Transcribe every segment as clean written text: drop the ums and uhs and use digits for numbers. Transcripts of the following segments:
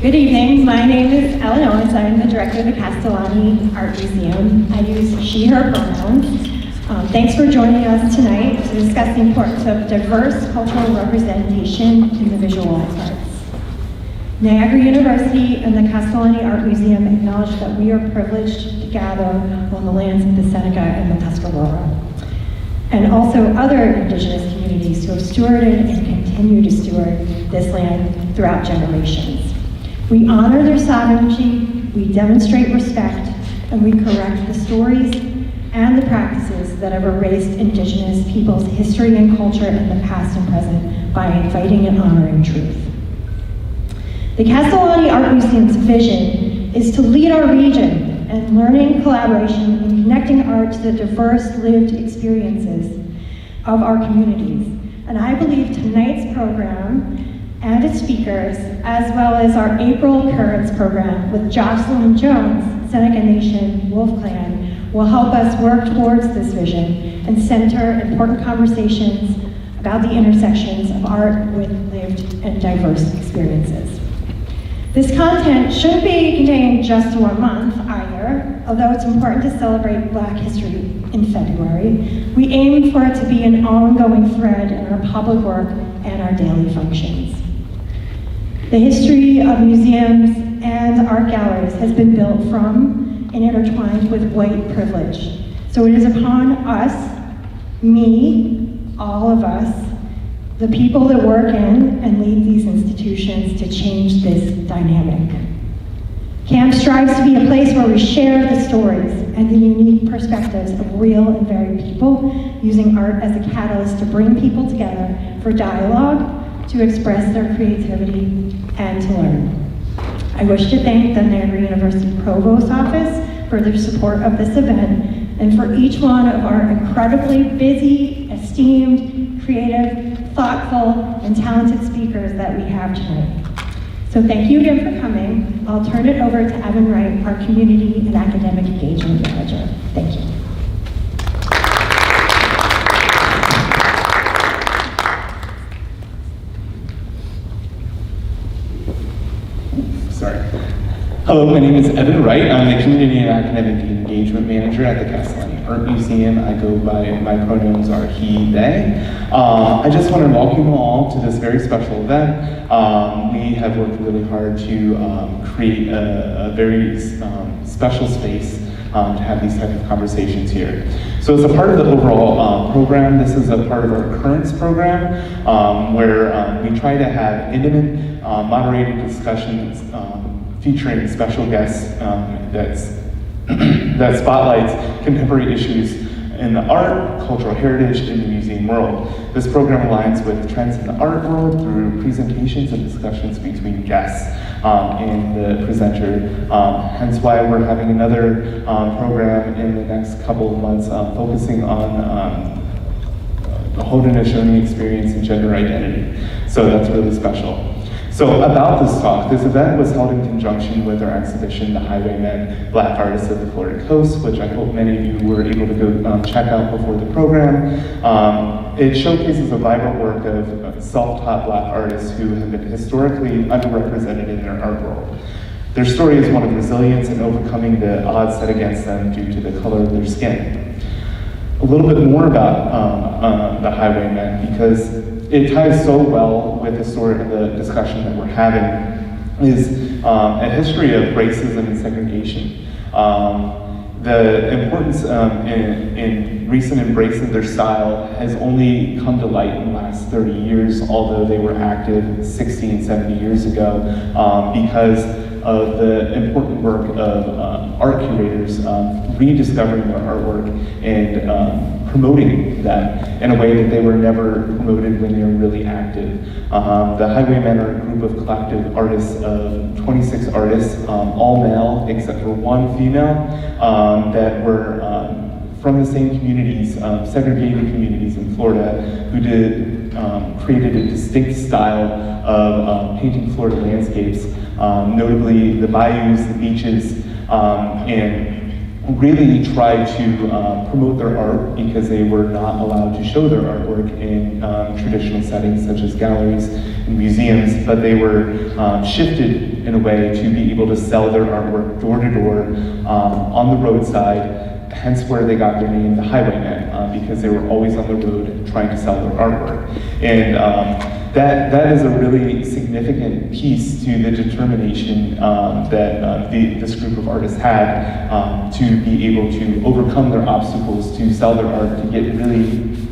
Good evening, my name is Ellen Owens. I'm the director of the Castellani Art Museum. I use she, her pronouns. Thanks for joining us tonight to discuss the importance of diverse cultural representation in the visual arts. Niagara University and the Castellani Art Museum acknowledge that we are privileged to gather on the lands of the Seneca and the Tuscarora, and also other Indigenous communities who have stewarded and continue to steward this land throughout generations. We honor their sovereignty, we demonstrate respect, and we correct the stories and the practices that have erased Indigenous peoples' history and culture in the past and present by inviting and honoring truth. The Castellani Art Museum's vision is to lead our region in learning, collaboration, and connecting art to the diverse lived experiences of our communities. And I believe tonight's program and its speakers, as well as our April Currents program with Jocelyn Jones, Seneca Nation Wolf Clan, will help us work towards this vision and center important conversations about the intersections of art with lived and diverse experiences. This content shouldn't be contained just to 1 month either, although it's important to celebrate Black History in February. We aim for it to be an ongoing thread in our public work and our daily functions. The history of museums and art galleries has been built from and intertwined with white privilege. So it is upon us, me, all of us, the people that work in and lead these institutions to change this dynamic. CAMP strives to be a place where we share the stories and the unique perspectives of real and varied people, using art as a catalyst to bring people together for dialogue, to express their creativity, and to learn. I wish to thank the Niagara University Provost Office for their support of this event, and for each one of our incredibly busy, esteemed, creative, thoughtful, and talented speakers that we have tonight. So thank you again for coming. I'll turn it over to Evan Wright, our Community and Academic Engagement Manager. Thank you. Hello, my name is Evan Wright. I'm the Community and Academic Engagement Manager at the Castellani Art Museum. I go by, my pronouns are he, they. I just want to welcome you all to this very special event. We have worked really hard to create a very special space to have these type of conversations here. So as a part of the overall program, this is a part of our Currents program, where we try to have intimate, moderated discussions featuring special guests that spotlights contemporary issues in the art, cultural heritage, and the museum world. This program aligns with trends in the art world through presentations and discussions between guests and the presenter. Hence why we're having another program in the next couple of months focusing on the Haudenosaunee experience and gender identity. So that's really special. So about this talk, this event was held in conjunction with our exhibition, The Highwaymen, Black Artists of the Florida Coast, which I hope many of you were able to go check out before the program. It showcases a vibrant work of self-taught Black artists who have been historically underrepresented in their art world. Their story is one of resilience and overcoming the odds set against them due to the color of their skin. A little bit more about the Highwaymen, because it ties so well with the sort of the discussion that we're having, is a history of racism and segregation. The importance in recent embrace of their style has only come to light in the last 30 years, although they were active 60 and 70 years ago, because of the important work of art curators rediscovering their artwork and promoting that in a way that they were never promoted when they were really active. The Highwaymen are a group of collective artists of 26 artists, all male except for one female, that were from the same communities, segregated communities in Florida, who created a distinct style of painting Florida landscapes, notably the bayous, the beaches, and really tried to promote their art because they were not allowed to show their artwork in traditional settings such as galleries and museums, but they were shifted in a way to be able to sell their artwork door to door on the roadside, hence where they got their name, the Highwaymen, because they were always on the road trying to sell their artwork. And that is a really significant piece to the determination that this group of artists had to be able to overcome their obstacles, to sell their art, to get really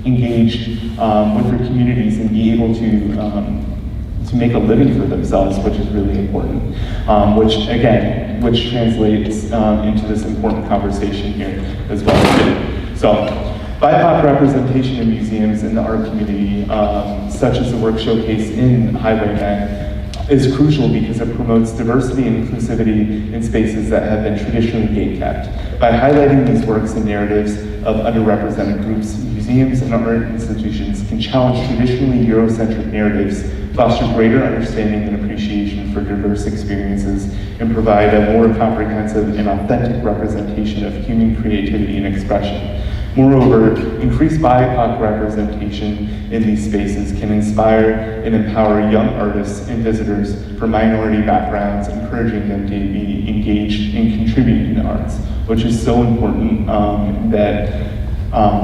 engaged with their communities and be able to make a living for themselves, which is really important, which translates into this important conversation here as well too. So, BIPOC representation in museums and the art community, such as the work showcase in Highwaymen, is crucial because it promotes diversity and inclusivity in spaces that have been traditionally gatekept. By highlighting these works and narratives of underrepresented groups, museums and art institutions can challenge traditionally Eurocentric narratives, foster greater understanding and appreciation for diverse experiences, and provide a more comprehensive and authentic representation of human creativity and expression. Moreover, increased BIPOC representation in these spaces can inspire and empower young artists and visitors from minority backgrounds, encouraging them to be engaged and contribute in the arts, which is so important that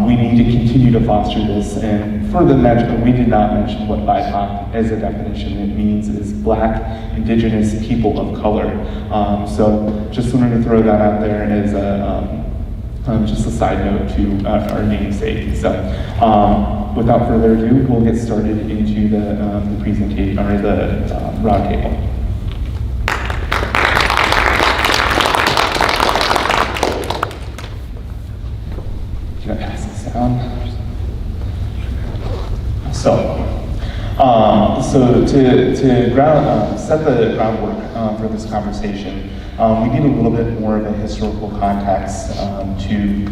we need to continue to foster this. And for the mention, we did not mention what BIPOC as a definition it means is Black, Indigenous, People of Color. So just wanted to throw that out there as just a side note to our namesake. So without further ado, we'll get started into the presentation, or the roundtable. Can I pass this down? So to set the groundwork for this conversation, we need a little bit more of a historical context to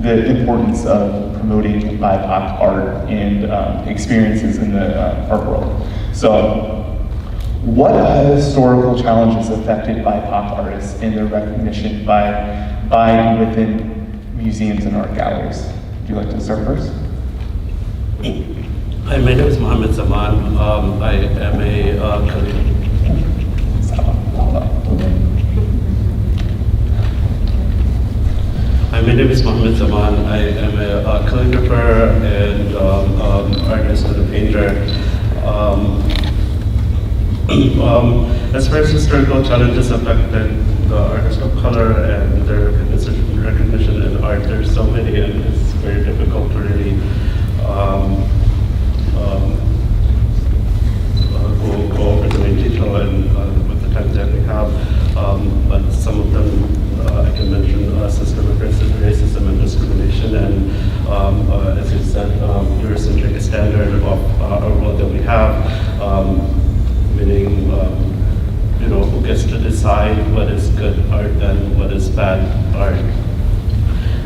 the importance of promoting BIPOC art and experiences in the art world. So, what historical challenges affected BIPOC artists in their recognition by and within museums and art galleries? Would you like to start first? Hi, my name is Mohammed Zaman. I am My name is Mohammed Zaman. I am a calligrapher and artist and a painter. As far as historical challenges affected the artists of color and their recognition in art, there's so many, and it's very difficult to really go over them in detail and with the time that we have. But some of them I can mention systemic racism and discrimination, and as you said, Eurocentric standard of our world that we have, meaning who gets to decide what is good art and what is bad art.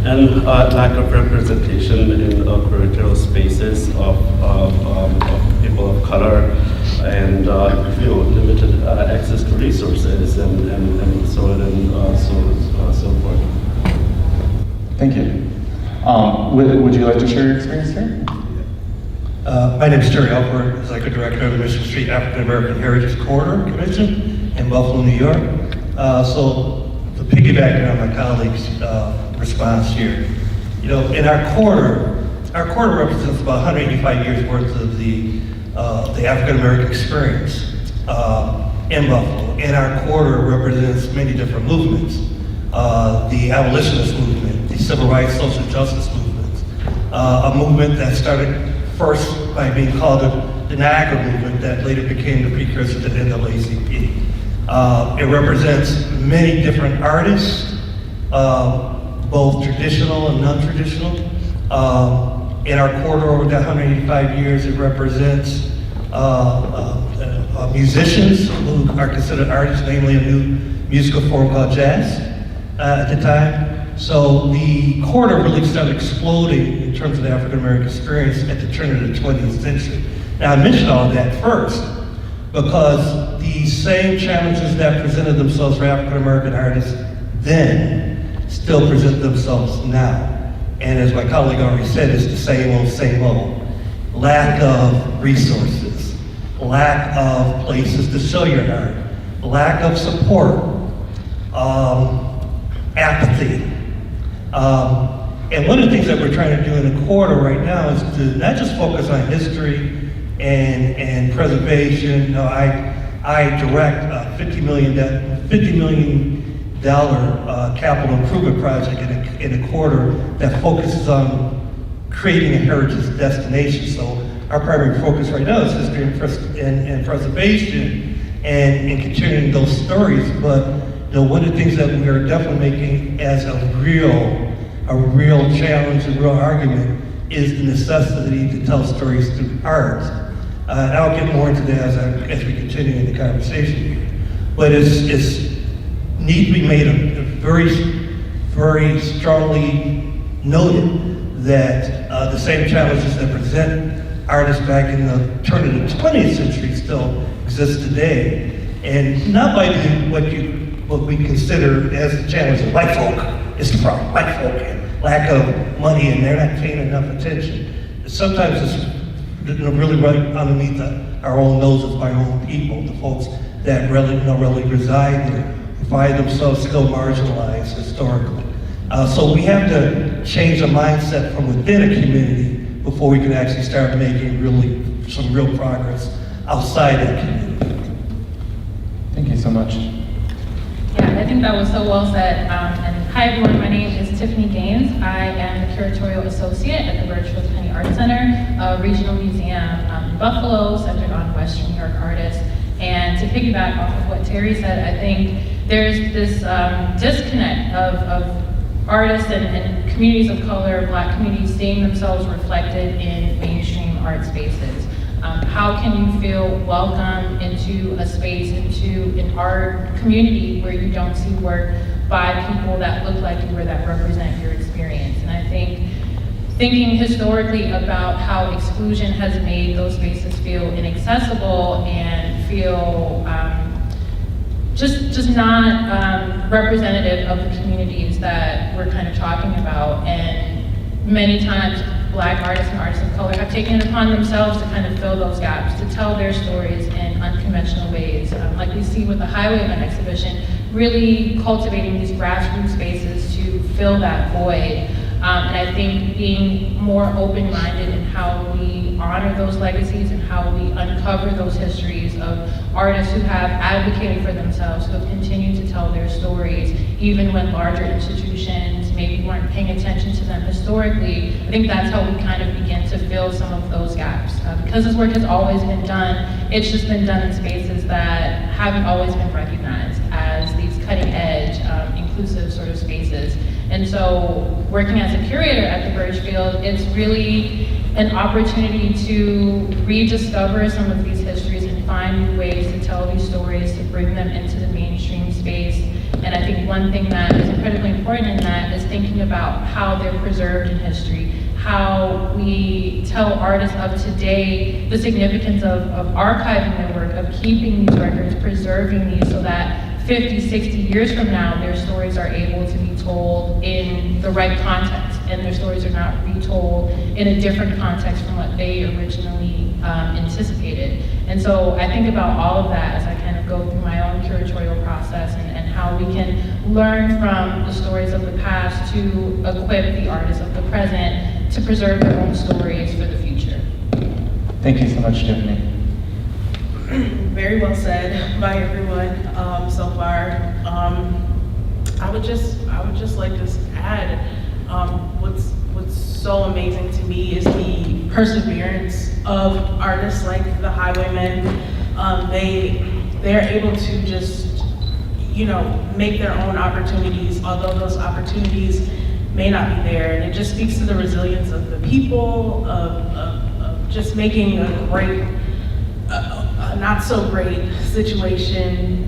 And lack of representation in curatorial spaces of people of color, and limited access to resources, and so on and so forth. Thank you. Would you like to share your experience here? My name is Terry Alford, Executive Director of the Mission Street African American Heritage Corridor Commission in Buffalo, New York. So to piggyback on my colleague's response here, in our corridor represents about 185 years worth of the African American experience in Buffalo. And our corridor represents many different movements. The abolitionist movement, the civil rights, social justice movements, a movement that started first by being called the Niagara movement that later became the precursor to the NAACP. It represents many different artists, both traditional and non-traditional. In our corridor over that 185 years, it represents musicians who are considered artists, namely a new musical form called jazz at the time. So the corridor really started exploding in terms of the African American experience at the turn of the 20th century. Now I mentioned all of that first because the same challenges that presented themselves for African American artists then still present themselves now. And as my colleague already said, it's the same old. Lack of resources, lack of places to show your art, lack of support, apathy. And one of the things that we're trying to do in the quarter right now is to not just focus on history and preservation. No, I direct a $50 million capital improvement project in a quarter that focuses on creating a heritage destination. So our primary focus right now is history and preservation and continuing those stories. But one of the things that we are definitely making as a real challenge, a real argument, is the necessity to tell stories through art. And I'll get more into that as we continue in the conversation here. But it's need to be made a very strongly noted that the same challenges that present artists back in the turn of the 20th century still exist today. And not by what we consider as the challenge of white folk is the problem. White folk and lack of money, and they're not paying enough attention. Sometimes it's really right underneath our own noses by our own people, the folks that really reside there, find themselves still marginalized historically. So we have to change the mindset from within a community before we can actually start making some real progress outside that community. Thank you so much. Yeah, I think that was so well said. And hi everyone, my name is Tiffany Gaines. I am the Curatorial Associate at the Birchfield Penny Art Center, a regional museum in Buffalo, centered on Western New York artists. And to piggyback off of what Terry said, I think there's this disconnect of artists and communities of color, Black communities, seeing themselves reflected in mainstream art spaces. How can you feel welcome into a space, into an art community where you don't see work by people that look like you or that represent your experience? And I think thinking historically about how exclusion has made those spaces feel inaccessible and feel just not representative of the communities that we're kind of talking about. And many times Black artists and artists of color have taken it upon themselves to kind of fill those gaps, to tell their stories in unconventional ways. Like we see with the Highwaymen exhibition, really cultivating these grassroots spaces to fill that void. And I think being more open-minded in how we honor those legacies and how we uncover those histories of artists who have advocated for themselves, who have continued to tell their stories, even when larger institutions maybe weren't paying attention to them historically. I think that's how we kind of begin to fill some of those gaps. Because this work has always been done, it's just been done in spaces that haven't always been recognized as these cutting-edge, inclusive sort of spaces. And so working as a curator at the Birchfield, it's really an opportunity to rediscover some of these histories and find new ways to tell these stories, to bring them into the mainstream space. And I think one thing that is incredibly important in that is thinking about how they're preserved in history, how we tell artists of today the significance of archiving their work, of keeping these records, preserving these so that 50, 60 years from now, their stories are able to be told in the right context, and their stories are not retold in a different context from what they originally anticipated. And so I think about all of that as I kind of go through my own curatorial process and how we can learn from the stories of the past to equip the artists of the present to preserve their own stories for the future. Thank you so much, Tiffany. Very well said by everyone so far. I would just like to add what's so amazing to me is the perseverance of artists like the Highwaymen. They're able to just make their own opportunities, although those opportunities may not be there, and it just speaks to the resilience of the people, of just making a great, not so great situation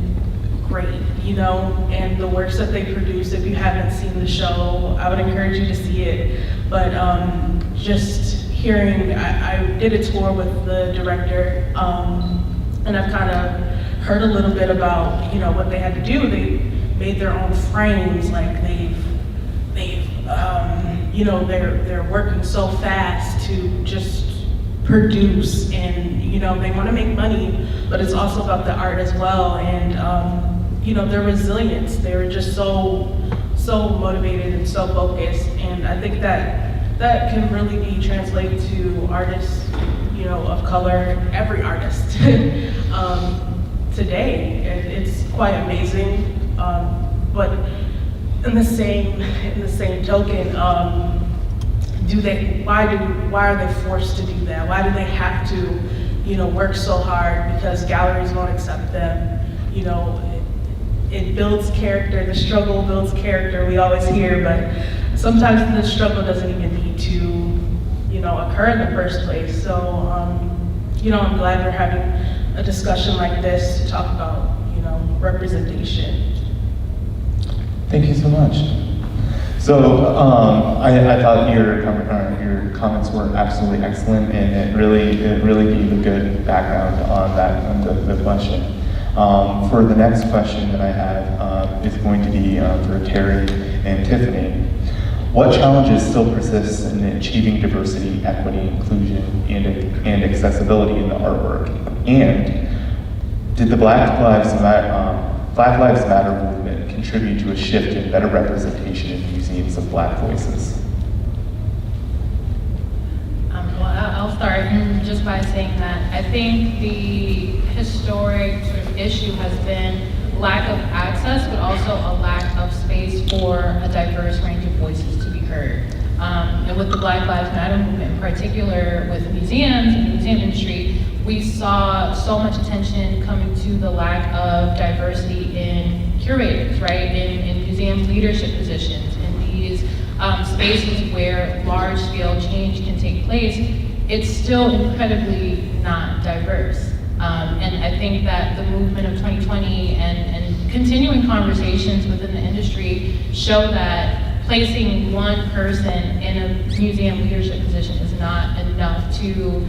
great, and the works that they produce. If you haven't seen the show, I would encourage you to see it. But just hearing, I did a tour with the director, and I've kind of heard a little bit about what they had to do. They made their own frames, like they've you know, they're working so fast to just produce, and you know, they want to make money, but it's also about the art as well. And you know, their resilience, they were just so motivated and so focused. And I think that can really be translated to artists, you know, of color, every artist today. It's quite amazing. But in the same token, why are they forced to do that? Why do they have to, you know, work so hard because galleries won't accept them? You know, it builds character, the struggle builds character, we always hear, but sometimes the struggle doesn't even need to, you know, occur in the first place. So, you know, I'm glad we're having a discussion like this to talk about, you know, representation. Thank you so much. So I thought your comments were absolutely excellent, and it really gave a good background on that, on the question. For the next question that I have is going to be for Terry and Tiffany. What challenges still persist in achieving diversity, equity, inclusion, and accessibility in the artwork? And did the Black Lives Matter movement contribute to a shift in better representation in museums of Black voices? Well, I'll start just by saying that I think the historic sort of issue has been lack of access, but also a lack of space for a diverse range of voices to be heard. And with the Black Lives Matter movement in particular, with museums and the museum industry, we saw so much attention coming to the lack of diversity in curators, right? In museum leadership positions, in these spaces where large-scale change can take place. It's still incredibly not diverse. And I think that the movement of 2020 and continuing conversations within the industry show that placing one person in a museum leadership position is not enough to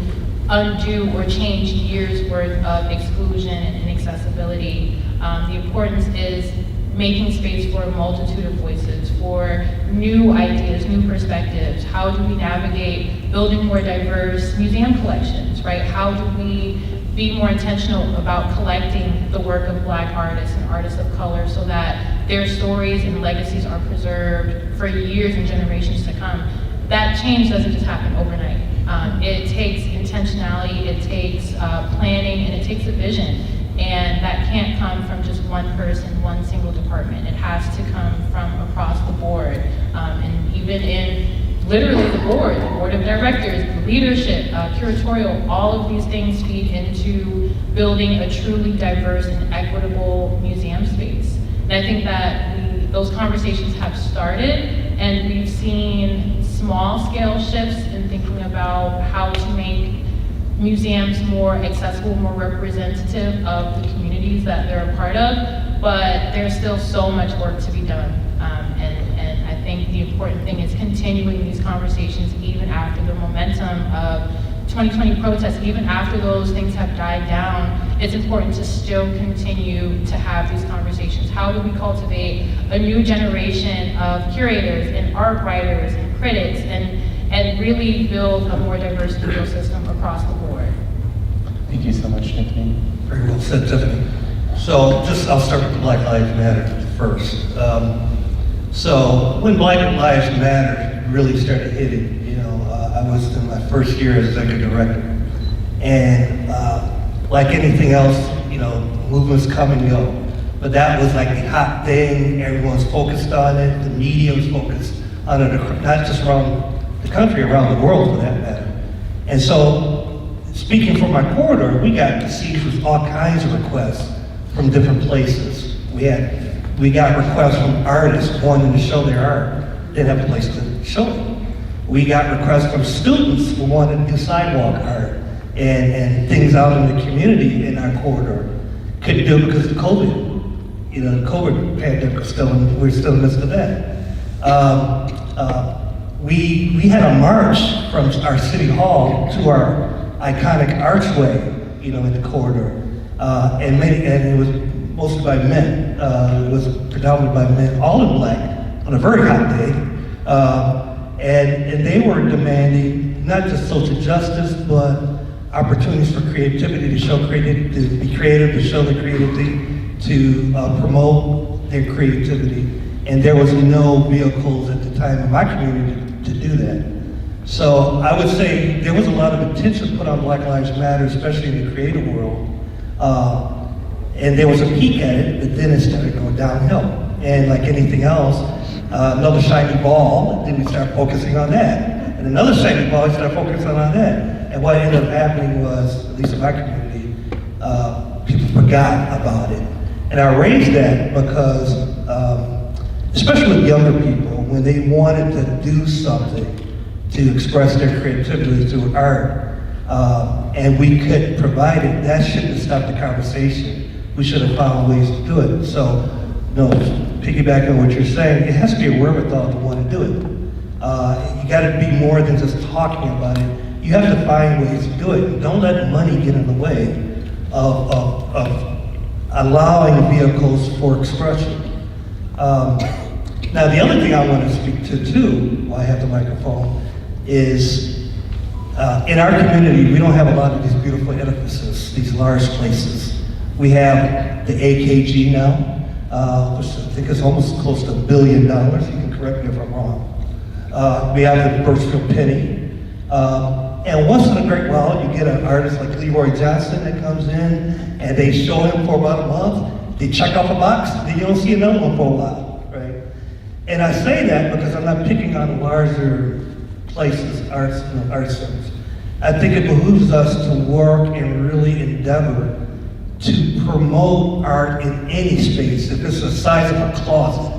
undo or change years worth of exclusion and inaccessibility. The importance is making space for a multitude of voices, for new ideas, new perspectives. How do we navigate building more diverse museum collections, right? How do we be more intentional about collecting the work of Black artists and artists of color so that their stories and legacies are preserved for years and generations to come? That change doesn't just happen overnight. It takes intentionality, it takes planning, and it takes a vision. And that can't come from just one person, one single department. It has to come from across the board. And even in literally the board of directors, leadership, curatorial, all of these things feed into building a truly diverse and equitable museum space. And I think that those conversations have started, and we've seen small scale shifts in thinking about how to make museums more accessible, more representative of the communities that they're a part of, but there's still so much work to be done. And I think the important thing is continuing these conversations even after the momentum of 2020 protests, even after those things have died down. It's important to still continue to have these conversations. How do we cultivate a new generation of curators and art writers and critics and really build a more diverse ecosystem across the board? Thank you so much, Tiffany. Very well said, Tiffany. So I'll start with the Black Lives Matter first. So when Black Lives Matter really started hitting, I was in my first year as executive director. And like anything else, movements come and go. But that was like the hot thing, everyone's focused on it, the media was focused on it, not just around the country, around the world for that matter. And so, speaking from my corridor, we got besieged all kinds of requests from different places. We got requests from artists wanting to show their art, didn't have a place to show it. We got requests from students who wanted to do sidewalk art and things out in the community in our corridor. Couldn't do it because of COVID. The COVID pandemic was we're still in the midst of that. We had a march from our city hall to our iconic archway, in the corridor, and it was mostly by men. It was predominantly by men, all in black, on a very hot day. And they were demanding not just social justice, but opportunities for creativity, to show creativity, to be creative, to show their creativity, to promote their creativity. And there was no vehicles at the time in my community to do that. So I would say there was a lot of attention put on Black Lives Matter, especially in the creative world. And there was a peak at it, but then it started going downhill. And like anything else, another shiny ball, then we start focusing on that. And another shiny ball, we start focusing on that. And what ended up happening was, at least in my community, people forgot about it. And I raised that because, especially with younger people, when they wanted to do something to express their creativity through art, and we could provide it, that shouldn't have stopped the conversation. We should have found ways to do it. So, piggybacking on what you're saying, it has to be a wherewithal to want to do it. You got to be more than just talking about it. You have to find ways to do it. Don't let money get in the way of allowing vehicles for expression. Now, the other thing I want to speak to too, while I have the microphone, is in our community, we don't have a lot of these beautiful edifices, these large places. We have the AKG now, which I think is almost close to $1 billion. You can correct me if I'm wrong. We have the Birchfield Penny. And once in a great while, you get an artist like Leroy Johnson that comes in, and they show him for about a month, they check off a box, then you don't see another one for a while, right? And I say that because I'm not picking on larger places, art centers. I think it behooves us to work and really endeavor to promote art in any space. If it's the size of a closet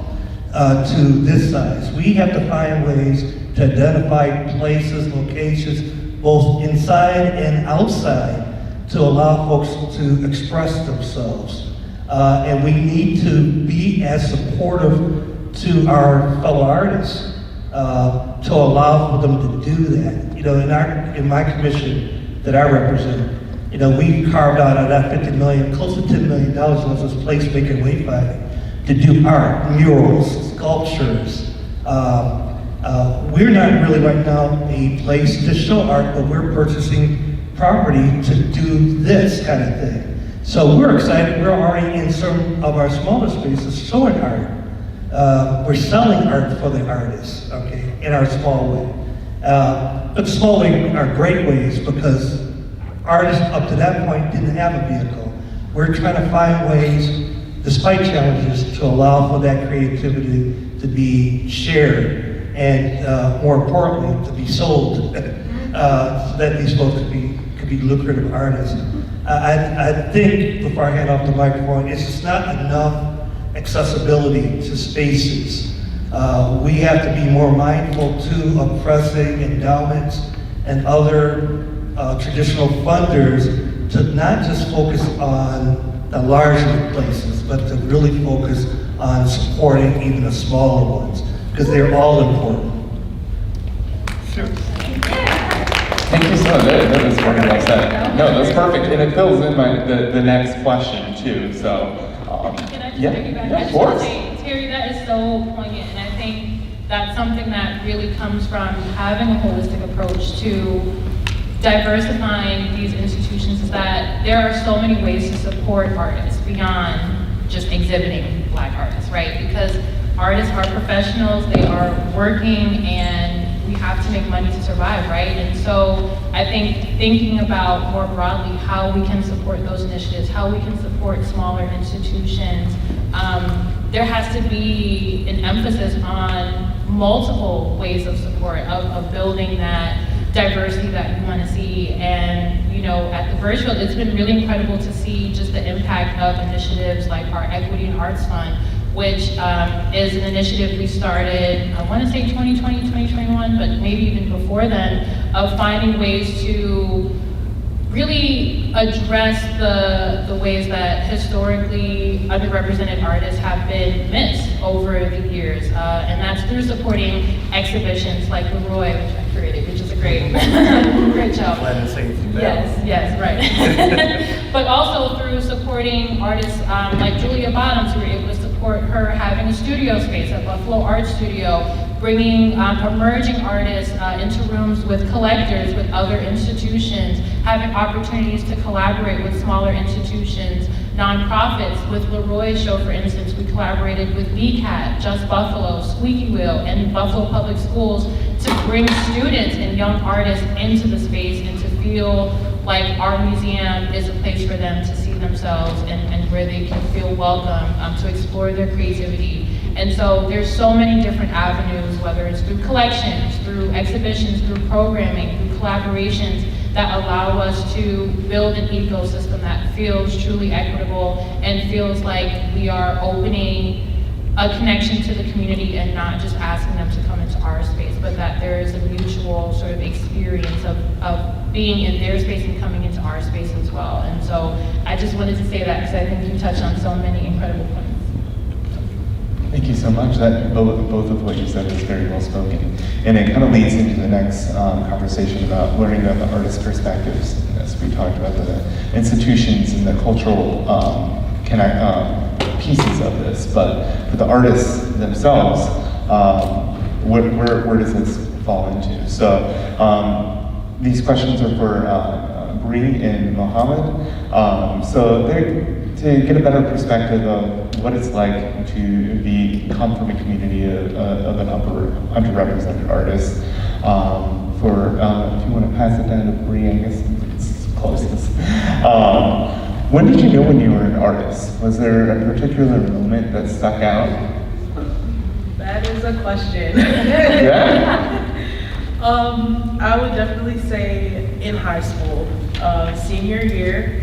to this size, we have to find ways to identify places, locations, both inside and outside, to allow folks to express themselves. And we need to be as supportive to our fellow artists to allow for them to do that. In my commission that I represent, we carved out of that $50 million, close to $10 million was this placemaking and wayfinding to do art, murals, sculptures. We're not really right now a place to show art, but we're purchasing property to do this kind of thing. So we're excited. We're already in some of our smaller spaces showing art. We're selling art for the artists, okay, in our small way. But small ways are great ways because artists up to that point didn't have a vehicle. We're trying to find ways, despite challenges, to allow for that creativity to be shared and more importantly, to be sold so that these folks could be lucrative artists. I think, before I hand off the microphone, it's just not enough accessibility to spaces. We have to be more mindful too of pressing endowments and other traditional funders to not just focus on the larger places, but to really focus on supporting even the smaller ones, because they're all important. Sure. Thank you so much. That was very well said. No, that's perfect, and it fills in the next question too. So, Can I just yeah, piggyback? yeah, I of just want course. to say, Terry, that is so poignant, and I think that's something that really comes from having a holistic approach to diversifying these institutions, is that there are so many ways to support artists beyond just exhibiting Black artists, right? Because artists are professionals, they are working, and we have to make money to survive, right? And so I think thinking about more broadly how we can support those initiatives, how we can support smaller institutions, there has to be an emphasis on multiple ways of support, of building that diversity that you want to see. And at the Birchfield, it's been really incredible to see just the impact of initiatives like our Equity and Arts Fund, which is an initiative we started, I want to say 2020, 2021, but maybe even before then, of finding ways to really address the ways that historically underrepresented artists have been missed over the years. And that's through supporting exhibitions like Leroy, which I created, which is a great, great job. Glad to say anything bad. Yes, right. But also through supporting artists like Julia Bottoms, who were able to support her having a studio space at Buffalo Art Studio, bringing emerging artists into rooms with collectors, with other institutions, having opportunities to collaborate with smaller institutions, nonprofits. With Leroy's show, for instance, we collaborated with BCAT, Just Buffalo, Squeaky Wheel, and Buffalo Public Schools to bring students and young artists into the space and to feel like our museum is a place for them to see themselves and where they can feel welcome to explore their creativity. And so there's so many different avenues, whether it's through collections, through exhibitions, through programming, through collaborations, that allow us to build an ecosystem that feels truly equitable and feels like we are opening a connection to the community and not just asking them to come into our space, but that there is a mutual sort of experience of being in their space and coming into our space as well. And so I just wanted to say that because I think you touched on so many incredible points. Thank you so much. That both of what you said is very well spoken, and it kind of leads into the next conversation about learning about the artist's perspectives. As we talked about the institutions and the cultural pieces of this, but for the artists themselves, where does this fall into? So these questions are for Bree and Mohammed. So to get a better perspective of what it's like to come from a community of an underrepresented artist. If you want to pass it down to Bree, I guess it's closest. When did you know when you were an artist? Was there a particular moment that stuck out? That is a question. Yeah? I would definitely say in high school, senior year.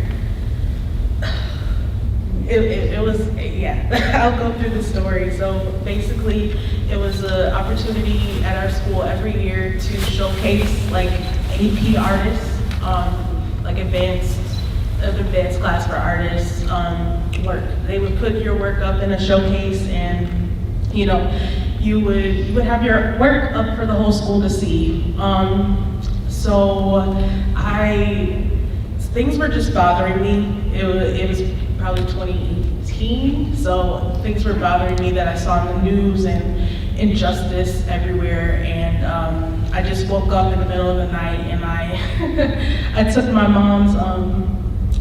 It was, yeah, I'll go through the story. So basically, it was an opportunity at our school every year to showcase like AP artists, like advanced class for artists work. They would put your work up in a showcase, and you would have your work up for the whole school to see. So things were just bothering me. It was probably 2018, so things were bothering me that I saw in the news and injustice everywhere, and I just woke up in the middle of the night and I took my mom's,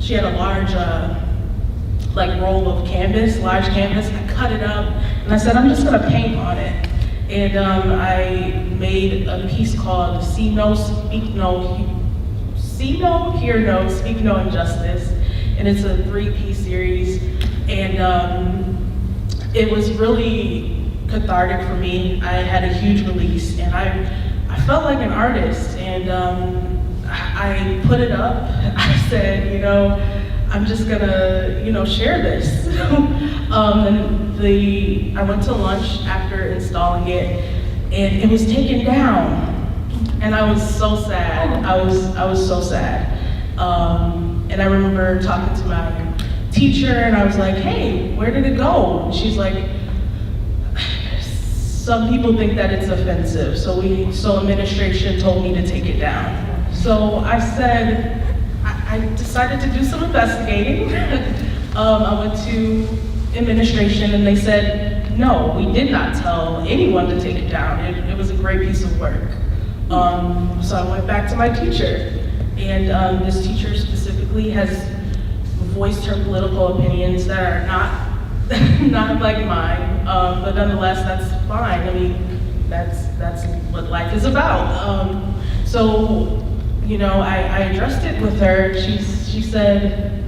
she had a large roll of canvas, large canvas, I cut it up and I said, I'm just gonna paint on it. And I made a piece called See No, Speak No, See No, Hear No, Speak No Injustice. And it's a 3-piece series, and it was really cathartic for me. I had a huge release, and I felt like an artist, and I put it up. I said, I'm just gonna, share this. And I went to lunch after installing it, and it was taken down, and I was so sad. I was so sad. And I remember talking to my teacher, and I was like, hey, where did it go? And she's like, some people think that it's offensive, so administration told me to take it down. So I said, I decided to do some investigating. I went to administration, and they said, no, we did not tell anyone to take it down. It was a great piece of work. So I went back to my teacher. And this teacher specifically has voiced her political opinions that are not like mine, but nonetheless, that's fine. I mean, that's what life is about. So, I addressed it with her. She said,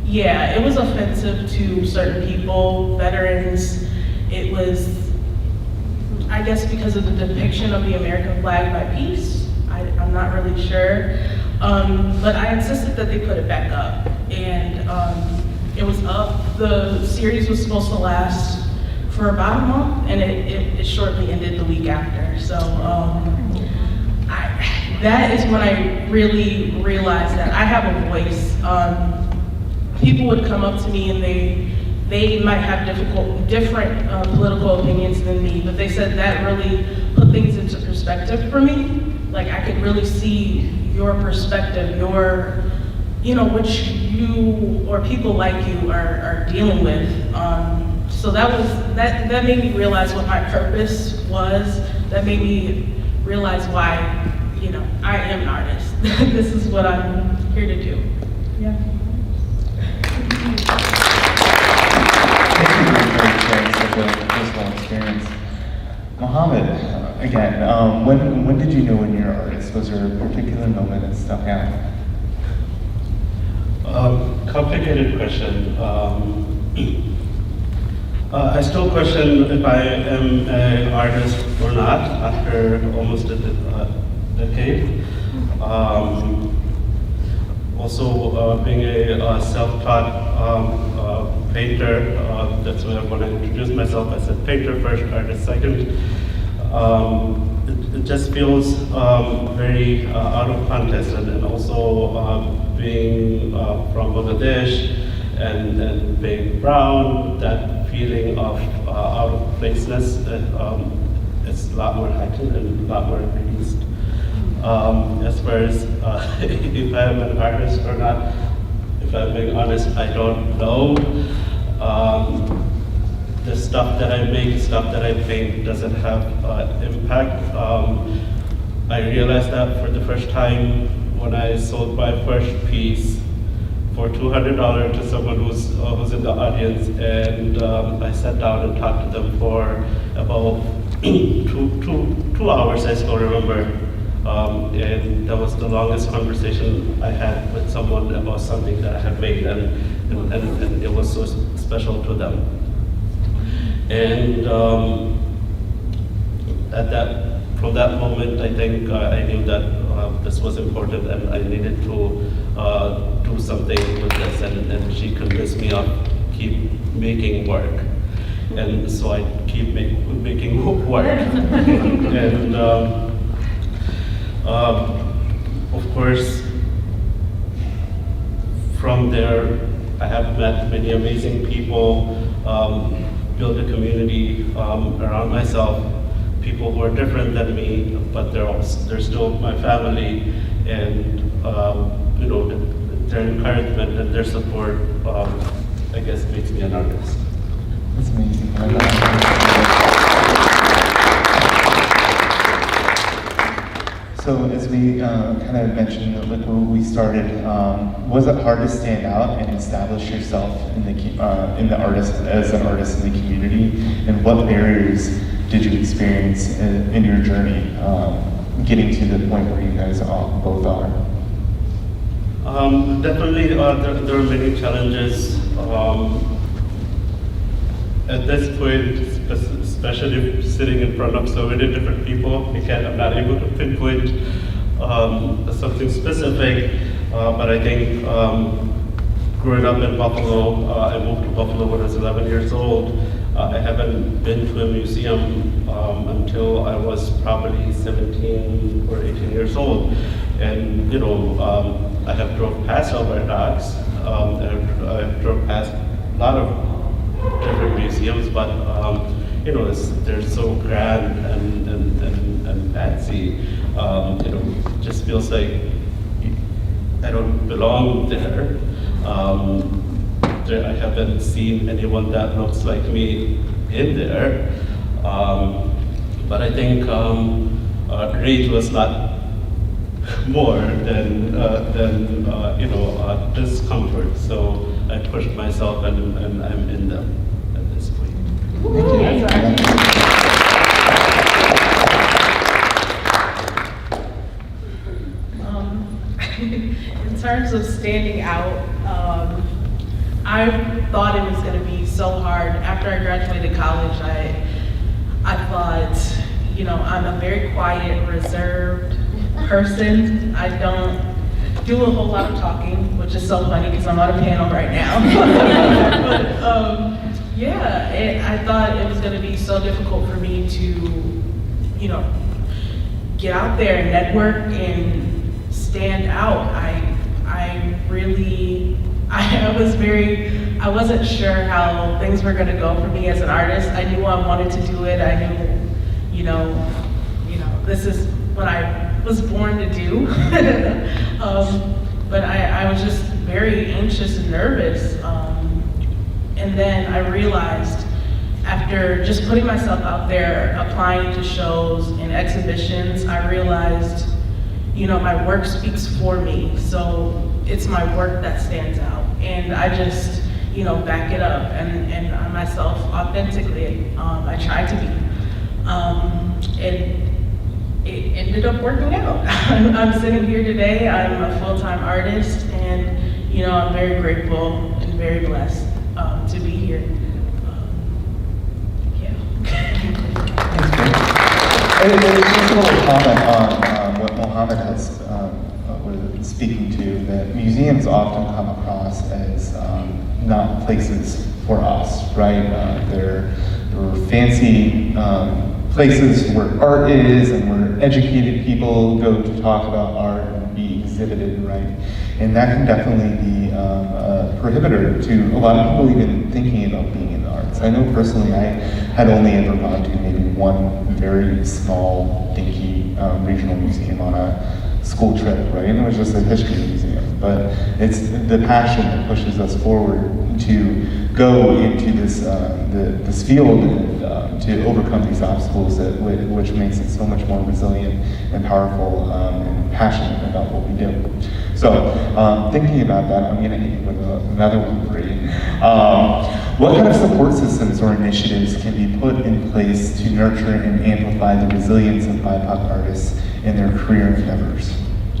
yeah, it was offensive to certain people, veterans. It was, I guess, because of the depiction of the American flag by Peace. I'm not really sure. But I insisted that they put it back up, and it was up. The series was supposed to last for about a month, and it shortly ended the week after. So that is when I really realized that I have a voice. People would come up to me, and they might have different political opinions than me, but they said that really put things into perspective for me. Like, I could really see your perspective, which you or people like you are dealing with. So that made me realize what my purpose was that made me realize why, you know, I am an artist. This is what I'm here to do. Yeah. Thank you for sharing such a personal experience. Mohammed, again, when did you know when you're an artist? Was there a particular moment that stuck out? Complicated question. I still question if I am an artist or not after almost a decade. Also, being a self-taught painter, that's why when I introduced myself, I said painter first, artist second. It just feels very out of context, and also being from Bangladesh and being brown, that feeling of out of placeness, it's a lot more heightened and a lot more released. As far as if I'm an artist or not, if I'm being honest, I don't know. The stuff that I make, stuff that I paint doesn't have impact. I realized that for the first time when I sold my first piece for $200 to someone who's in the audience, and I sat down and talked to them for about two hours, I still remember. And that was the longest conversation I had with someone about something that I had made, and it was so special to them. And from that moment, I think I knew that this was important, and I needed to do something with this. And she convinced me of keep making work, and so I keep making work. And of course, from there, I have met many amazing people. Build a community around myself, people who are different than me, but they're still my family, and you know, their encouragement and their support, I guess, makes me an artist. That's amazing. So as we kind of mentioned, like when we started, was it hard to stand out and establish yourself in the artist as an artist in the community? And what barriers did you experience in your journey, getting to the point where you guys both are? Definitely, there are many challenges. At this point, especially sitting in front of so many different people, I'm not able to pinpoint something specific, but I think growing up in Buffalo, I moved to Buffalo when I was 11 years old. I haven't been to a museum until I was probably 17 or 18 years old. And you know, I have drove past Alberta Docks, I've drove past a lot of different museums, but you know, they're so grand and fancy. You know, it just feels like I don't belong there. I haven't seen anyone that looks like me in there. But I think rage was not more than you know, discomfort. So I pushed myself, and I'm in them at this point. In terms of standing out, I thought it was going to be so hard. After I graduated college, I thought, you know, I'm a very quiet, reserved person. I don't do a whole lot of talking, which is so funny because I'm on a panel right now. But yeah, I thought it was going to be so difficult for me to, you know, get out there and network and stand out. I wasn't sure how things were gonna go for me as an artist. I knew I wanted to do it. I knew, you know, this is what I was born to do. But I was just very anxious and nervous. And then I realized after just putting myself out there, applying to shows and exhibitions, I realized, my work speaks for me. So it's my work that stands out. And I just, back it up and I myself authentically, I tried to be. It ended up working out. I'm sitting here today, I'm a full-time artist, and I'm very grateful and very blessed to be here. And just a little comment on what Mohammed has was speaking to, that museums often come across as not places for us, right? They're fancy places where art is and where educated people go to talk about art and be exhibited, right? And that can definitely be a prohibitor to a lot of people even thinking about being in the arts. I know personally I had only ever gone to maybe one very small, dinky regional museum on a school trip, right? And it was just a history museum. But it's the passion that pushes us forward to go into this field and to overcome these obstacles, which makes it so much more resilient and powerful and passionate about what we do. So, thinking about that, I'm going to hit you with another one for you. What kind of support systems or initiatives can be put in place to nurture and amplify the resilience of BIPOC artists in their career endeavors?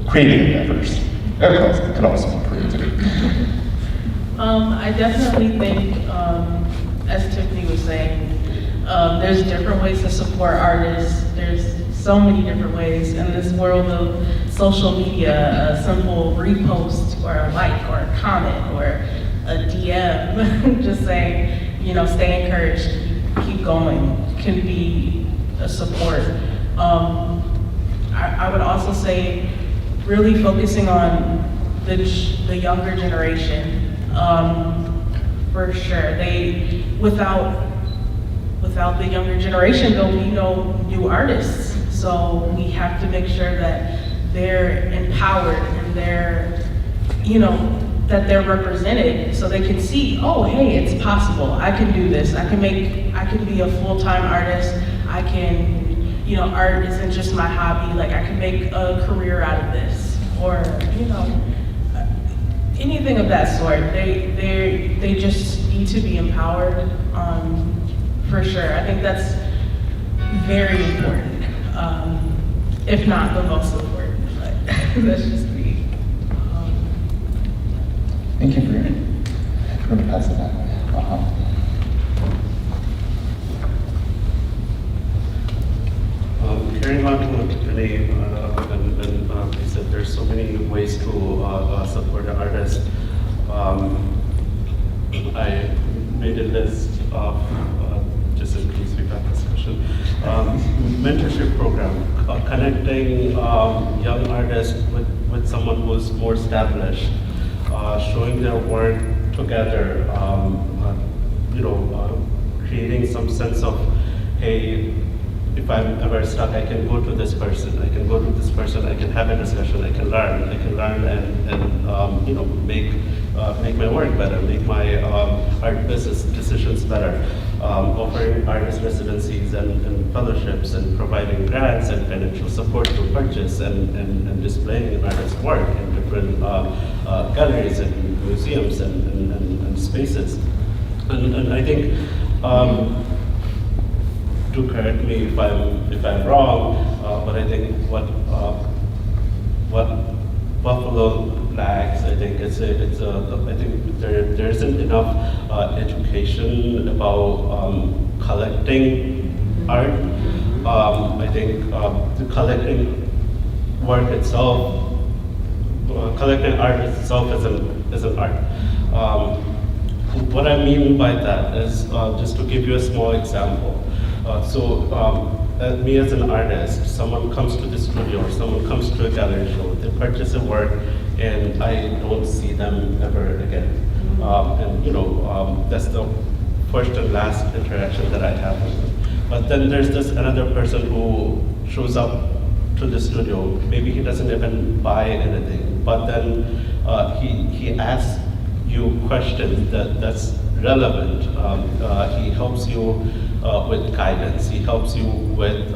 Creative endeavors. It could also be creative. I definitely think, as Tiffany was saying, there's different ways to support artists. There's so many different ways in this world of social media. A simple repost or a like or a comment or a DM, just saying, stay encouraged, keep going, can be a support. I would also say really focusing on the younger generation. For sure, without the younger generation, there'll be no new artists. So we have to make sure that they're empowered and that they're represented, so they can see, oh, hey, it's possible. I can do this. I can be a full-time artist. I can, art isn't just my hobby. Like, I can make a career out of this, or anything of that sort. They just need to be empowered, for sure. I think that's very important, if not the most important, but that's just me. Thank you for your, I'm going to pass it back. Carrying on to what Tiffany and he said, there's so many ways to support the artist. I made a list of, just in case we got this question, mentorship program, connecting young artists with someone who's more established, showing their work together, creating some sense of, hey, if I'm ever stuck, I can go to this person, I can have a discussion, I can learn and make my work better, make my art business decisions better, offering artist residencies and fellowships and providing grants and financial support to purchase and displaying an artist's work in different galleries and museums and spaces. And I think, do correct me if I'm wrong, but I think what Buffalo lacks, I think I think there isn't enough education about collecting art. I think the collecting work itself, collecting art itself is an art. What I mean by that is, just to give you a small example. Me as an artist, someone comes to the studio or someone comes to a gallery show, they purchase a work and I don't see them ever again. That's the first and last interaction that I have with them. But then there's this another person who shows up to the studio, maybe he doesn't even buy anything, but then he asks you questions that's relevant. He helps you with guidance. He helps you with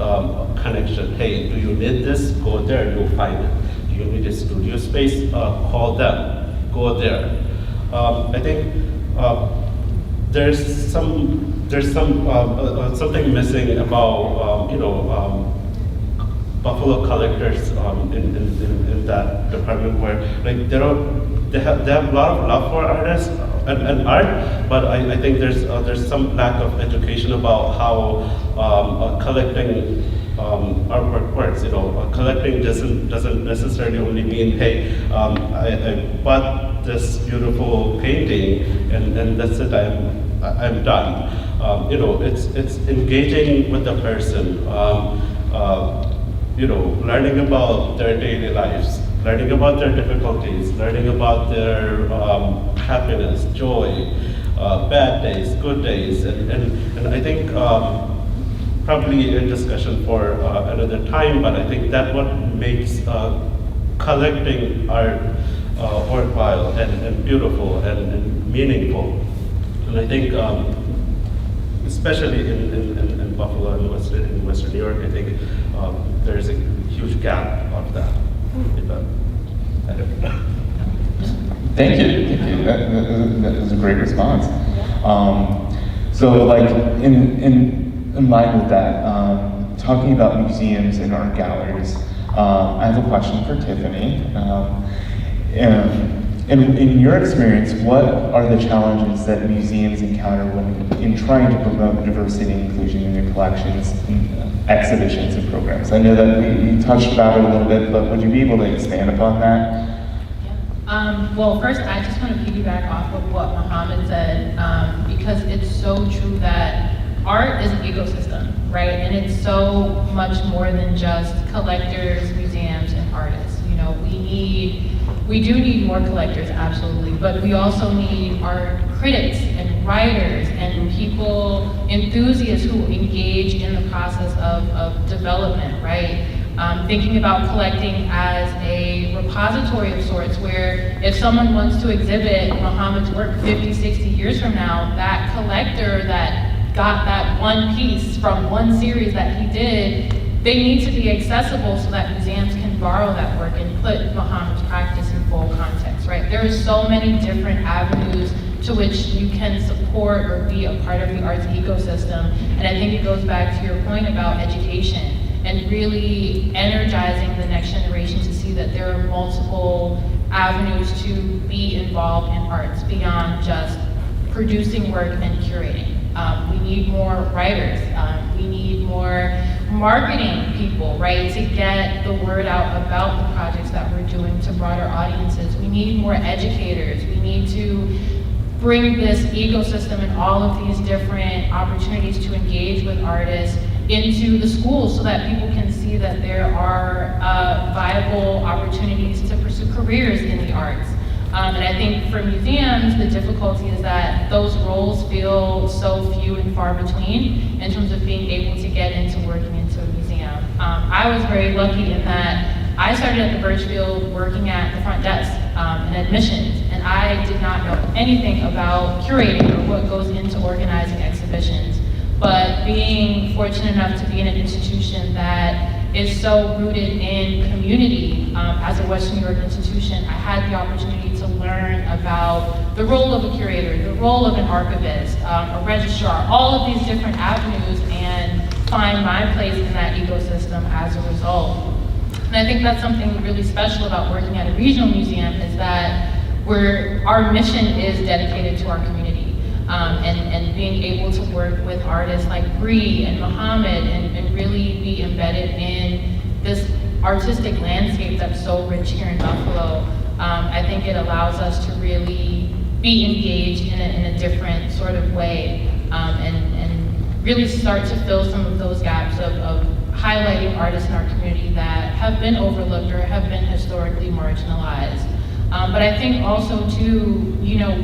connection. Hey, do you need this? Go there, you'll find it. Do you need a studio space? Call them, go there. I think there's something missing about Buffalo collectors in that department where like they have a lot of love for artists and art, but I think there's some lack of education about how collecting artwork works. Collecting doesn't necessarily only mean, hey, I bought this beautiful painting and that's it. I'm done. It's engaging with the person. Learning about their daily lives, learning about their difficulties, learning about their happiness, joy, bad days, good days, and I think probably a discussion for another time, but I think that what makes collecting art worthwhile and beautiful and meaningful. And I think especially in Buffalo and in Western New York, I think there's a huge gap of that. I don't know. Thank you. That was a great response. So, like in line with that, talking about museums and art galleries, I have a question for Tiffany. In your experience, what are the challenges that museums encounter in trying to promote diversity and inclusion in their collections, exhibitions, and programs? I know that we touched about it a little bit, but would you be able to expand upon that? Well, first, I just want to piggyback off of what Muhammad said, because it's so true that art is an ecosystem, right? And it's so much more than just collectors, museums, and artists. We do need more collectors, absolutely, but we also need art critics and writers and people, enthusiasts who engage in the process of development, right? Thinking about collecting as a repository of sorts, where if someone wants to exhibit Muhammad's work 50, 60 years from now, that collector that got that one piece from one series that he did, they need to be accessible so that museums can borrow that work and put Muhammad's practice in full context, right? There are so many different avenues to which you can support or be a part of the arts ecosystem. And I think it goes back to your point about education and really energizing the next generation to see that there are multiple avenues to be involved in arts beyond just producing work and curating. We need more writers. We need more marketing people, right, to get the word out about the projects that we're doing to broader audiences. We need more educators. We need to bring this ecosystem and all of these different opportunities to engage with artists into the schools so that people can see that there are viable opportunities to pursue careers in the arts. And I think for museums, the difficulty is that those roles feel so few and far between in terms of being able to get into working into a museum. I was very lucky in that I started at the Birchfield working at the front desk in admissions, and I did not know anything about curating or what goes into organizing exhibitions. But being fortunate enough to be in an institution that is so rooted in community, as a Western New York institution, I had the opportunity to learn about the role of a curator, the role of an archivist, a registrar, all of these different avenues, and find my place in that ecosystem as a result. And I think that's something really special about working at a regional museum, is that our mission is dedicated to our community. And being able to work with artists like Bree and Muhammad and really be embedded in this artistic landscape that's so rich here in Buffalo, I think it allows us to really be engaged in a different sort of way, and really start to fill some of those gaps of highlighting artists in our community that have been overlooked or have been historically marginalized. But I think also too,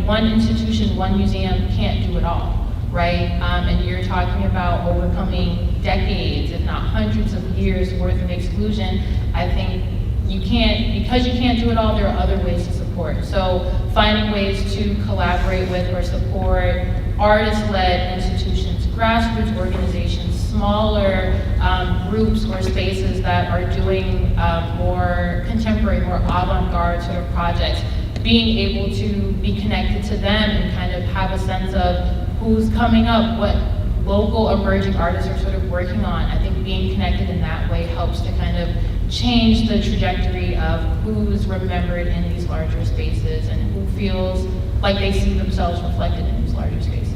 one institution, one museum can't do it all, right? And you're talking about overcoming decades, if not hundreds of years worth of exclusion. I think because you can't do it all, there are other ways to support support. So finding ways to collaborate with or support artist-led institutions, grassroots organizations, smaller groups or spaces that are doing more contemporary, more avant-garde sort of projects, being able to be connected to them and kind of have a sense of who's coming up, what local emerging artists are sort of working on. I think being connected in that way helps to kind of change the trajectory of who's remembered in these larger spaces and who feels like they see themselves reflected in these larger spaces.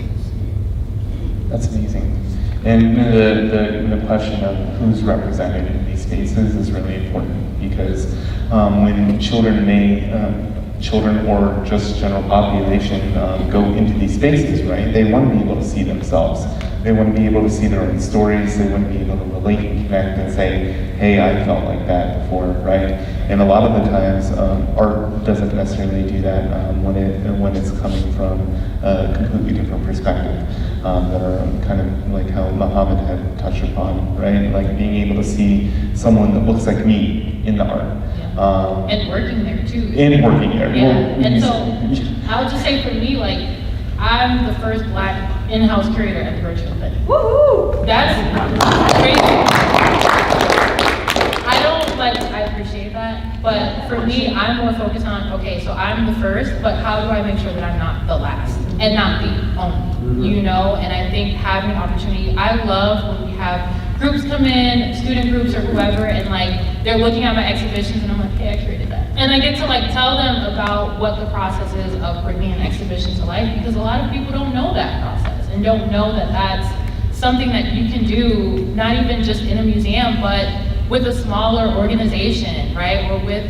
That's amazing. And the question of who's represented in these spaces is really important, because when children or just general population go into these spaces, right, they want to be able to see themselves. They want to be able to see their own stories. They want to be able to relate and connect and say, hey, I felt like that before, right? And a lot of the times, art doesn't necessarily do that when it's coming from a completely different perspective, that are kind of like how Muhammad had touched upon, right? Like being able to see someone that looks like me in the art. And working there too. And working there. Yeah, Well, and so I would just say for me, like, I'm the first Black in-house curator at the virtual event. Woohoo! That's crazy. I appreciate that, but for me, I'm more focused on, okay, so I'm the first, but how do I make sure that I'm not the last and not the only, you know? And I think having an opportunity, I love when we have groups come in, student groups or whoever, and like, they're looking at my exhibitions and I'm like, hey, I curated that. And I get to like tell them about what the process is of bringing an exhibition to life, because a lot of people don't know that process and don't know that that's something that you can do, not even just in a museum, but with a smaller organization, right? Or with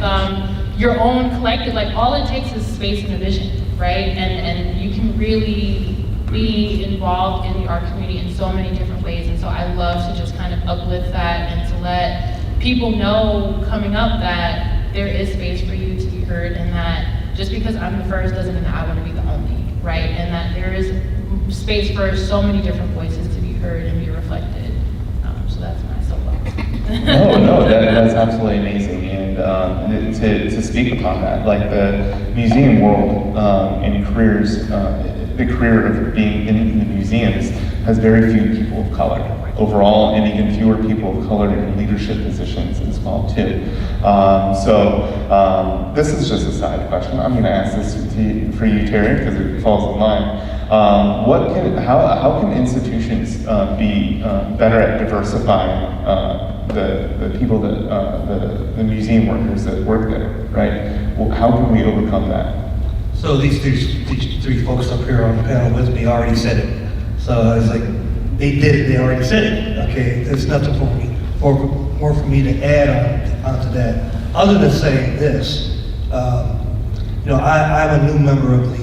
your own collective, like all it takes is space and a vision, right? And you can really be involved in the art community in so many different ways. And so I love to just kind of uplift that and to let people know coming up that there is space for you to be heard, and that just because I'm the first doesn't mean that I want to be the only, right? And that there is space for so many different voices to be heard and be reflected. So that's my soapbox. No, that's absolutely amazing. And to speak upon that, like the museum world and careers, the career of being in the museums has very few people of color overall, and even fewer people of color in leadership positions as well too. This is just a side question. I'm going to ask this for you, Terry, because it falls in line. How can institutions be better at diversifying the people that the museum workers that work there, right? Well, how can we overcome that? So these three folks up here on the panel with me already said it. So I was like, they did it, they already said it. Okay, there's nothing more for me to add onto that, other than saying this. I'm a new member of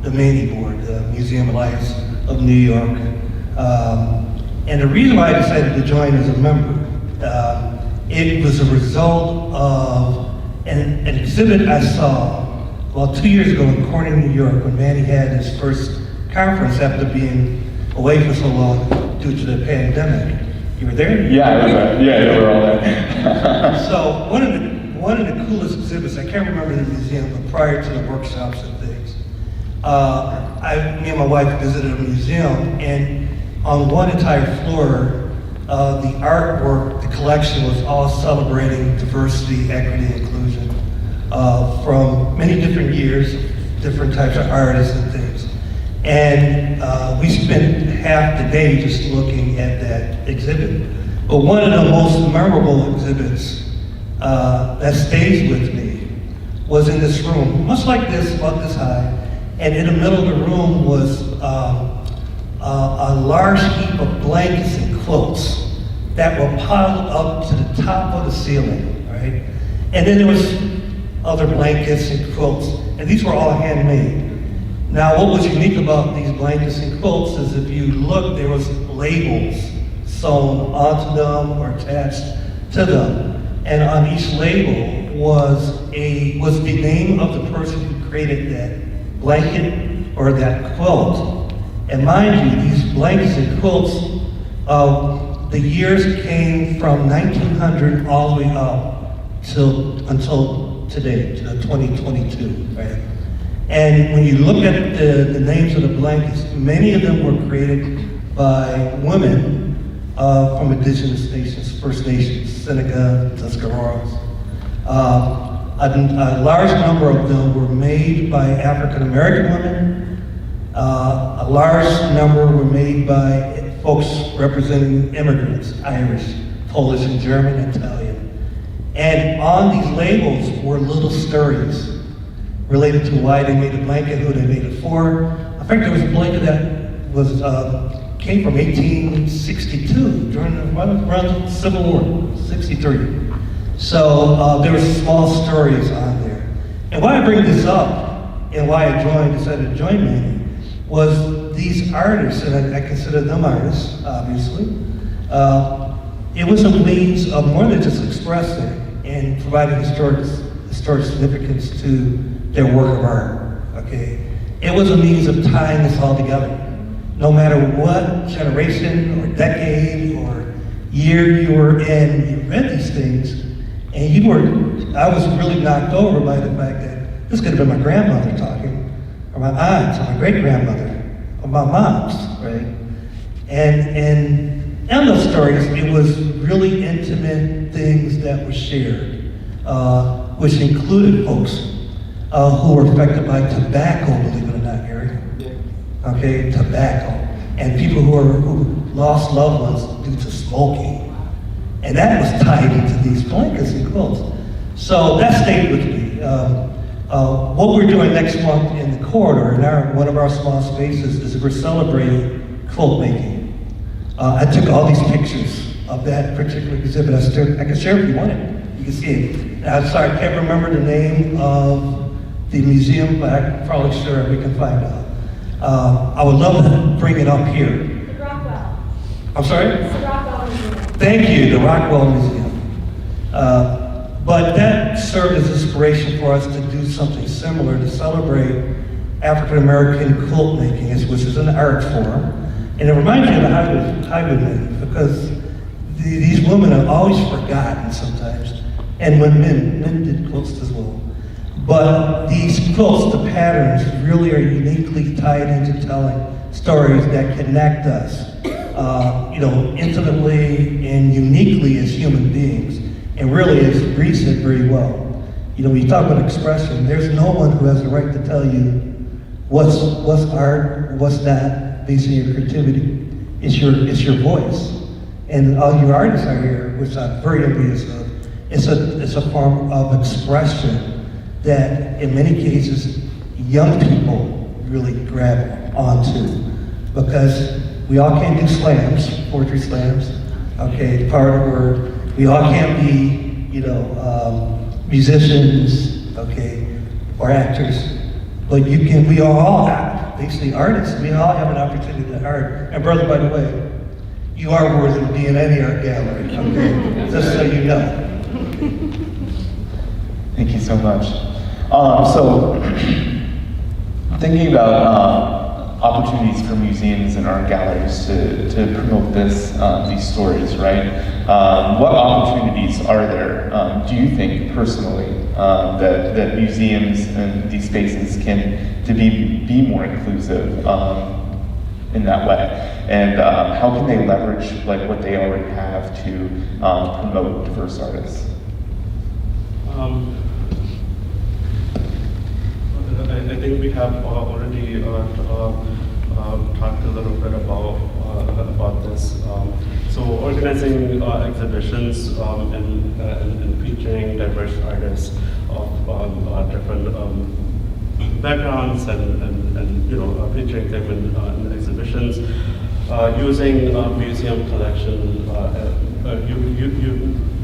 the Manny board, the Museum Alliance of New York. And the reason why I decided to join as a member, it was a result of an exhibit I saw about 2 years ago in Corning, New York, when Manny had his first conference after being away for so long due to the pandemic. You were there? Yeah, I was there. Yeah, we were all there. So one of the coolest exhibits, I can't remember the museum, but prior to the workshops and things, me and my wife visited a museum, and on one entire floor, the artwork, the collection was all celebrating diversity, equity, inclusion, from many different years, different types of artists and things. And we spent half the day just looking at that exhibit. But one of the most memorable exhibits that stays with me was in this room, much like this, about this high, and in the middle of the room was a large heap of blankets and quilts that were piled up to the top of the ceiling, right? And then there was other blankets and quilts, and these were all handmade. Now, what was unique about these blankets and quilts is if you look, there was labels sewn onto them or attached to them. And on each label was the name of the person who created that blanket or that quilt. And mind you, these blankets and quilts, the years came from 1900 all the way up until today, to 2022, right? And when you look at the names of the blankets, many of them were created by women from indigenous nations, First Nations, Seneca, Tuscaroras. A large number of them were made by African American women. A large number were made by folks representing immigrants, Irish, Polish, and German, Italian. And on these labels were little stories related to why they made the blanket, who they made it for. In fact, there was a blanket that was came from 1862 during around the Civil War, 63. So there were small stories on there. And why I bring this up and why I decided to join Manny was these artists, and I consider them artists, obviously. It was a means of more than just expressing and providing historic significance to their work of art, okay? It was a means of tying this all together. No matter what generation or decade or year you were in, you read these things, and I was really knocked over by the fact that this could have been my grandmother talking, or my aunt, or my great-grandmother, or my mom's, right? And those stories, it was really intimate things that were shared, which included folks who were affected by tobacco, believe it or not, Gary. Okay, tobacco. And people who lost loved ones due to smoking. And that was tied into these blankets and quilts. So that stayed with me. What we're doing next month in the corridor, in one of our small spaces, is we're celebrating quilt making. I took all these pictures of that particular exhibit. I can share if you want it. You can see it. And I'm sorry, I can't remember the name of the museum, but I'm probably sure we can find out. I would love to bring it up here. The Rockwell. I'm sorry? It's the Rockwell Museum. Thank you, the Rockwell Museum. But that served as inspiration for us to do something similar to celebrate African American quilt making, which is an art form. And it reminds me of the highwaymen, because these women are always forgotten sometimes, and when men did quilts as well. But these quilts, the patterns, really are uniquely tied into telling stories that connect us, intimately and uniquely as human beings. And really, as Bree said very well, when you talk about expression, there's no one who has the right to tell you what's art, what's not, based on your creativity. It's your voice. And all your artists are here, which I'm very envious of. It's a form of expression that in many cases young people really grab onto, because we all can't do slams, poetry slams, okay, part of the word. We all can't be, musicians, okay, or actors, but we are all basically artists. We all have an opportunity to art. And brother, by the way, you are worthy of being in any art gallery, okay, just so you know. Thank you so much. So, thinking about opportunities for museums and art galleries to promote these stories, right? What opportunities are there, do you think personally, that museums and these spaces can be more inclusive in that way? And how can they leverage what they already have to promote diverse artists? I think we have already talked a little bit about this. So organizing exhibitions and featuring diverse artists of different backgrounds and featuring them in exhibitions, using museum collection,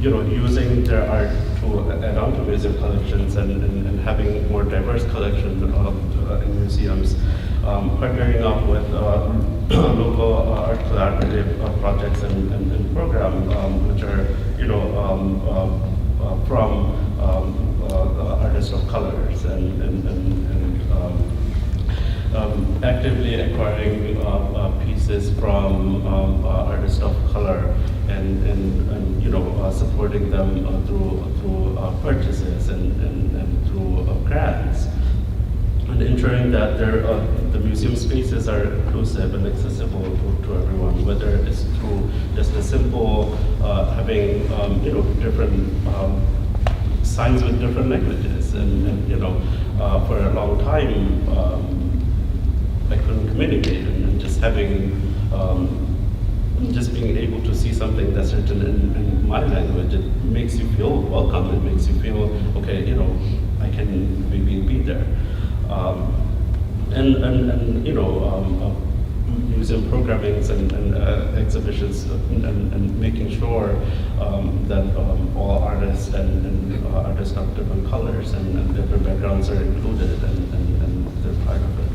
using their art to add on to museum collections and having more diverse collections in museums, partnering up with local art collaborative projects and programs, which are from artists of colors and actively acquiring pieces from artists of color and you know, supporting them through purchases and through grants, and ensuring that the museum spaces are inclusive and accessible to everyone, whether it's through just a simple having you know, different signs with different languages, and you know, for a long time I couldn't communicate, and just having just being able to see something that's written in my language, it makes you feel welcome. It makes you feel, okay, you know, I can maybe be there. And you know, museum programmings and exhibitions, and making sure that all artists and artists of different colors and different backgrounds are included, and they're part of it.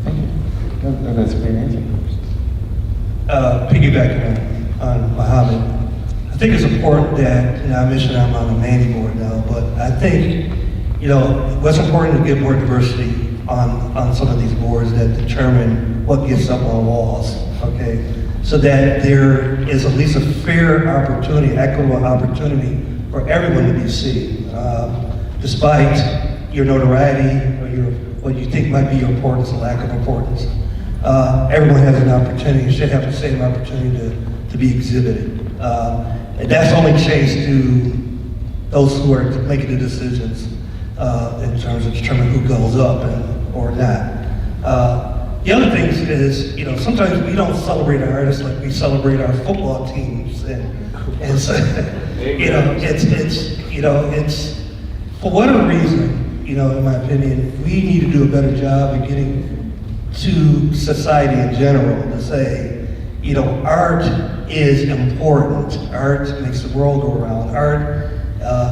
Thank you. No, that's a great answer. Piggybacking on Muhammad, I think it's important that, and I mentioned I'm on the Manny board now, but I think, you know, what's important to get more diversity on some of these boards that determine what gets up on walls, okay? So that there is at least a fair opportunity, equitable opportunity for everyone to be seen, despite your notoriety or your, what you think might be your importance or lack of importance. Everyone has an opportunity, should have the same opportunity to be exhibited. And that's only changed to those who are making the decisions in terms of determining who goes up or not. The other thing is, you know, sometimes we don't celebrate our artists like we celebrate our football teams, and so, you know, it's for whatever reason, you know, in my opinion, we need to do a better job of getting to society in general to say, you know, art is important. Art makes the world go around.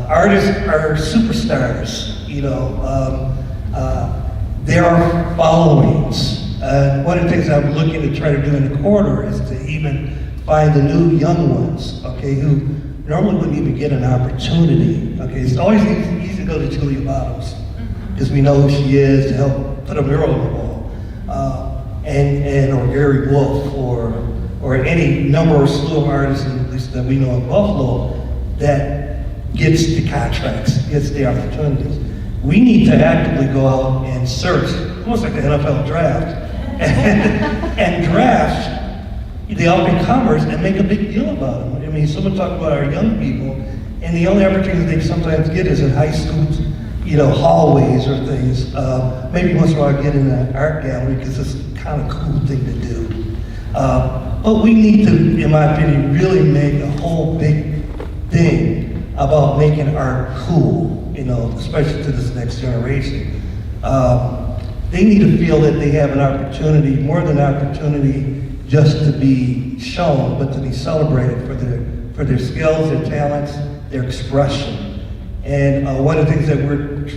Artists are superstars, you know. There are followings. One of the things I'm looking to try to do in the corridor is to even find the new young ones, okay, who normally wouldn't even get an opportunity. Okay, it's always easy to go to Julia Bottoms because we know who she is, to help put a mural on the wall. Or Gary Wolf, or any number or slew of artists, at least that we know in Buffalo, that gets the contracts, gets the opportunities. We need to actively go out and search, almost like the NFL draft, and draft the up-and-comers and make a big deal about them. I mean, someone talked about our young people, and the only opportunity they sometimes get is in high schools, you know, hallways or things. Maybe once in a while get in an art gallery because it's a kind of cool thing to do. But we need to, in my opinion, really make a whole big thing about making art cool, you know, especially to this next generation. They need to feel that they have an opportunity, more than an opportunity just to be shown, but to be celebrated for their skills, their talents, their expression. And one of the things that we're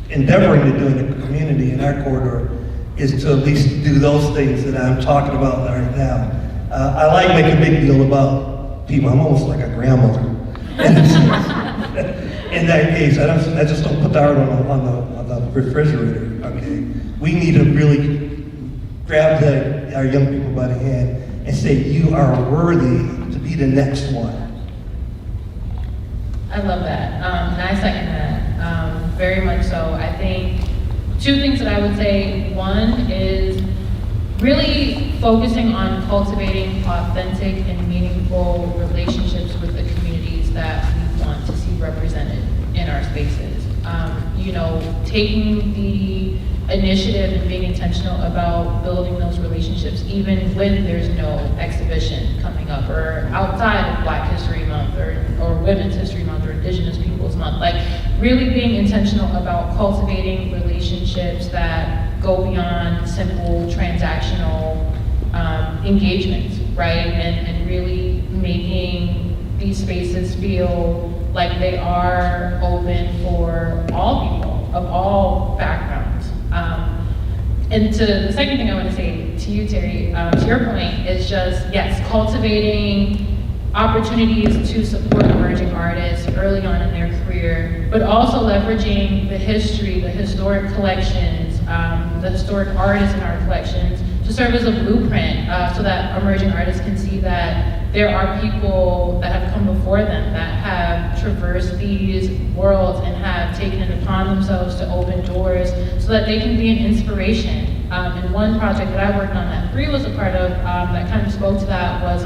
endeavoring to do in the community, in our corridor, is to at least do those things that I'm talking about right now. I like making a big deal about people. I'm almost like a grandmother. In that case, I just don't put the art on the refrigerator, okay? We need to really grab our young people by the hand and say, you are worthy to be the next one. I love that, and I second that, very much so. I think two things that I would say. One is really focusing on cultivating authentic and meaningful relationships with the communities that we want to see represented in our spaces. You know, taking the initiative and being intentional about building those relationships, even when there's no exhibition coming up, or outside of Black History Month, or Women's History Month, or Indigenous Peoples Month. Like, really being intentional about cultivating relationships that go beyond simple transactional engagements, right? And really making these spaces feel like they are open for all people of all backgrounds. And to the second thing I want to say to you, Terry, to your point, is just, yes, cultivating opportunities to support emerging artists early on in their career, but also leveraging the history, the historic collections, the historic artists in our collections to serve as a blueprint so that emerging artists can see that there are people that have come before them that have traversed these worlds and have taken it upon themselves to open doors so that they can be an inspiration. And one project that I worked on that Bree was a part of that kind of spoke to that was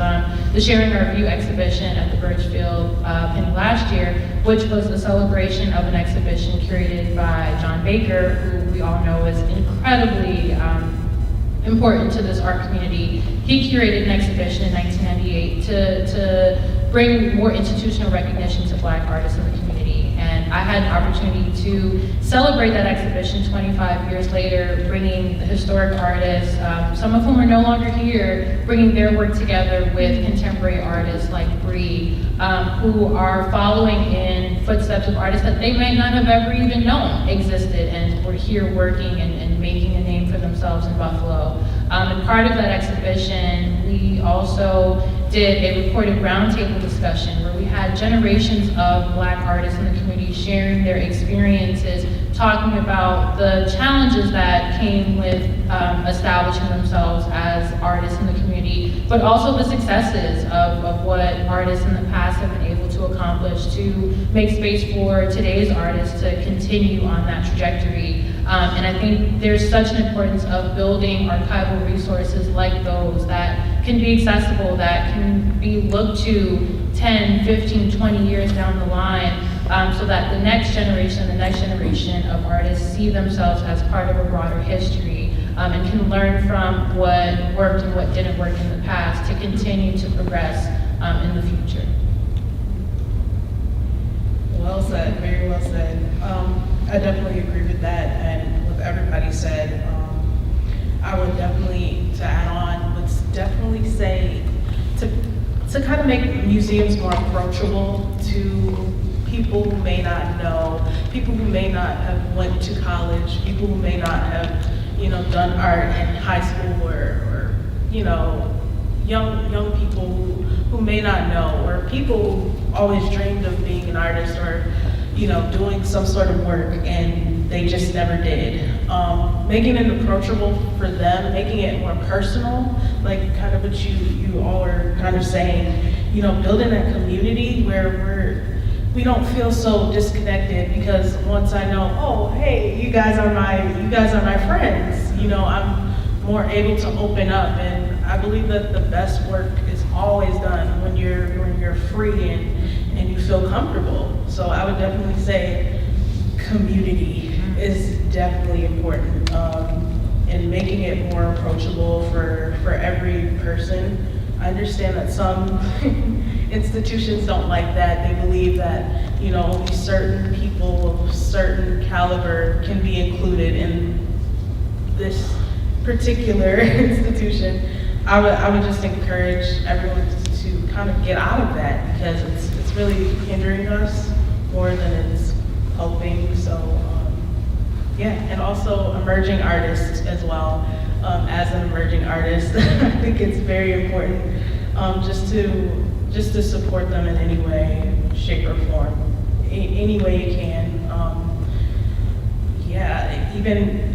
the Sharing Our View exhibition at the Birchfield Penny last year, which was a celebration of an exhibition curated by John Baker, who we all know is incredibly important to this art community. He curated an exhibition in 1998 to bring more institutional recognition to Black artists in the community. And I had an opportunity to celebrate that exhibition 25 years later, bringing the historic artists, some of whom are no longer here, bringing their work together with contemporary artists like Bree, who are following in footsteps of artists that they may not have ever even known existed and were here working and making a name for themselves in Buffalo. And part of that exhibition, we also did a recorded roundtable discussion where we had generations of Black artists in the community sharing their experiences, talking about the challenges that came with establishing themselves as artists in the community, but also the successes of what artists in the past have been able to accomplish to make space for today's artists to continue on that trajectory. And I think there's such an importance of building archival resources like those that can be accessible, that can be looked to 10, 15, 20 years down the line, so that the next generation of artists see themselves as part of a broader history, and can learn from what worked and what didn't work in the past to continue to progress in the future. Well said, very well said. I definitely agree with that and with everybody said. I would definitely, to add on, would definitely say to kind of make museums more approachable to people who may not know, people who may not have went to college, people who may not have, done art in high school or young people who may not know, or people who always dreamed of being an artist or, doing some sort of work and they just never did. Making it approachable for them, making it more personal, like kind of what you all are kind of saying, building a community where we don't feel so disconnected because once I know, oh, hey, you guys are my friends, I'm more able to open up. And I believe that the best work is always done when you're free and you feel comfortable. So I would definitely say community is definitely important, and making it more approachable for every person. I understand that some institutions don't like that. They believe that, only certain people of certain caliber can be included in this particular institution. I would just encourage everyone to kind of get out of that because it's really hindering us more than it's helping. So yeah, and also emerging artists as well. As an emerging artist, I think it's very important just to support them in any way, shape, or form, any way you can. Yeah, even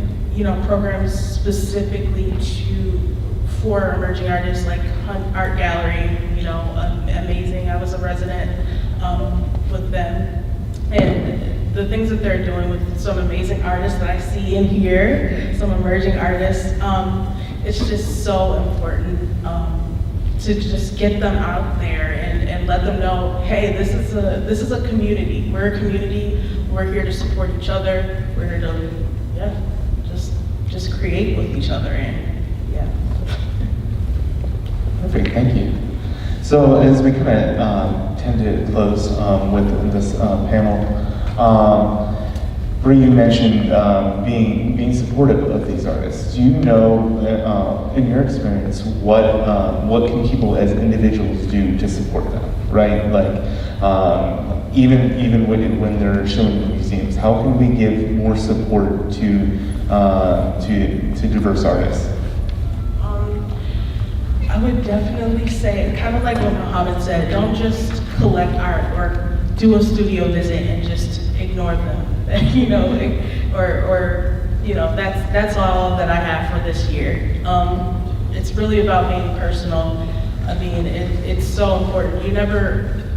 programs specifically for emerging artists like Hunt Art Gallery, amazing. I was a resident with them, and the things that they're doing with some amazing artists that I see in here, some emerging artists, it's just so important to just get them out there and let them know, hey, this is a community. We're a community. We're here to support each other. We're here to, just create with each other. And yeah. Perfect, thank you. So as we kind of tend to close with this panel, Bree, you mentioned being supportive of these artists. Do you know, in your experience, what can people as individuals do to support them? Right, like even when they're showing in museums, how can we give more support to diverse artists? I would definitely say, kind of like what Muhammad said, don't just collect art or do a studio visit and just ignore them, that's all that I have for this year. It's really about being personal. I mean, it's so important.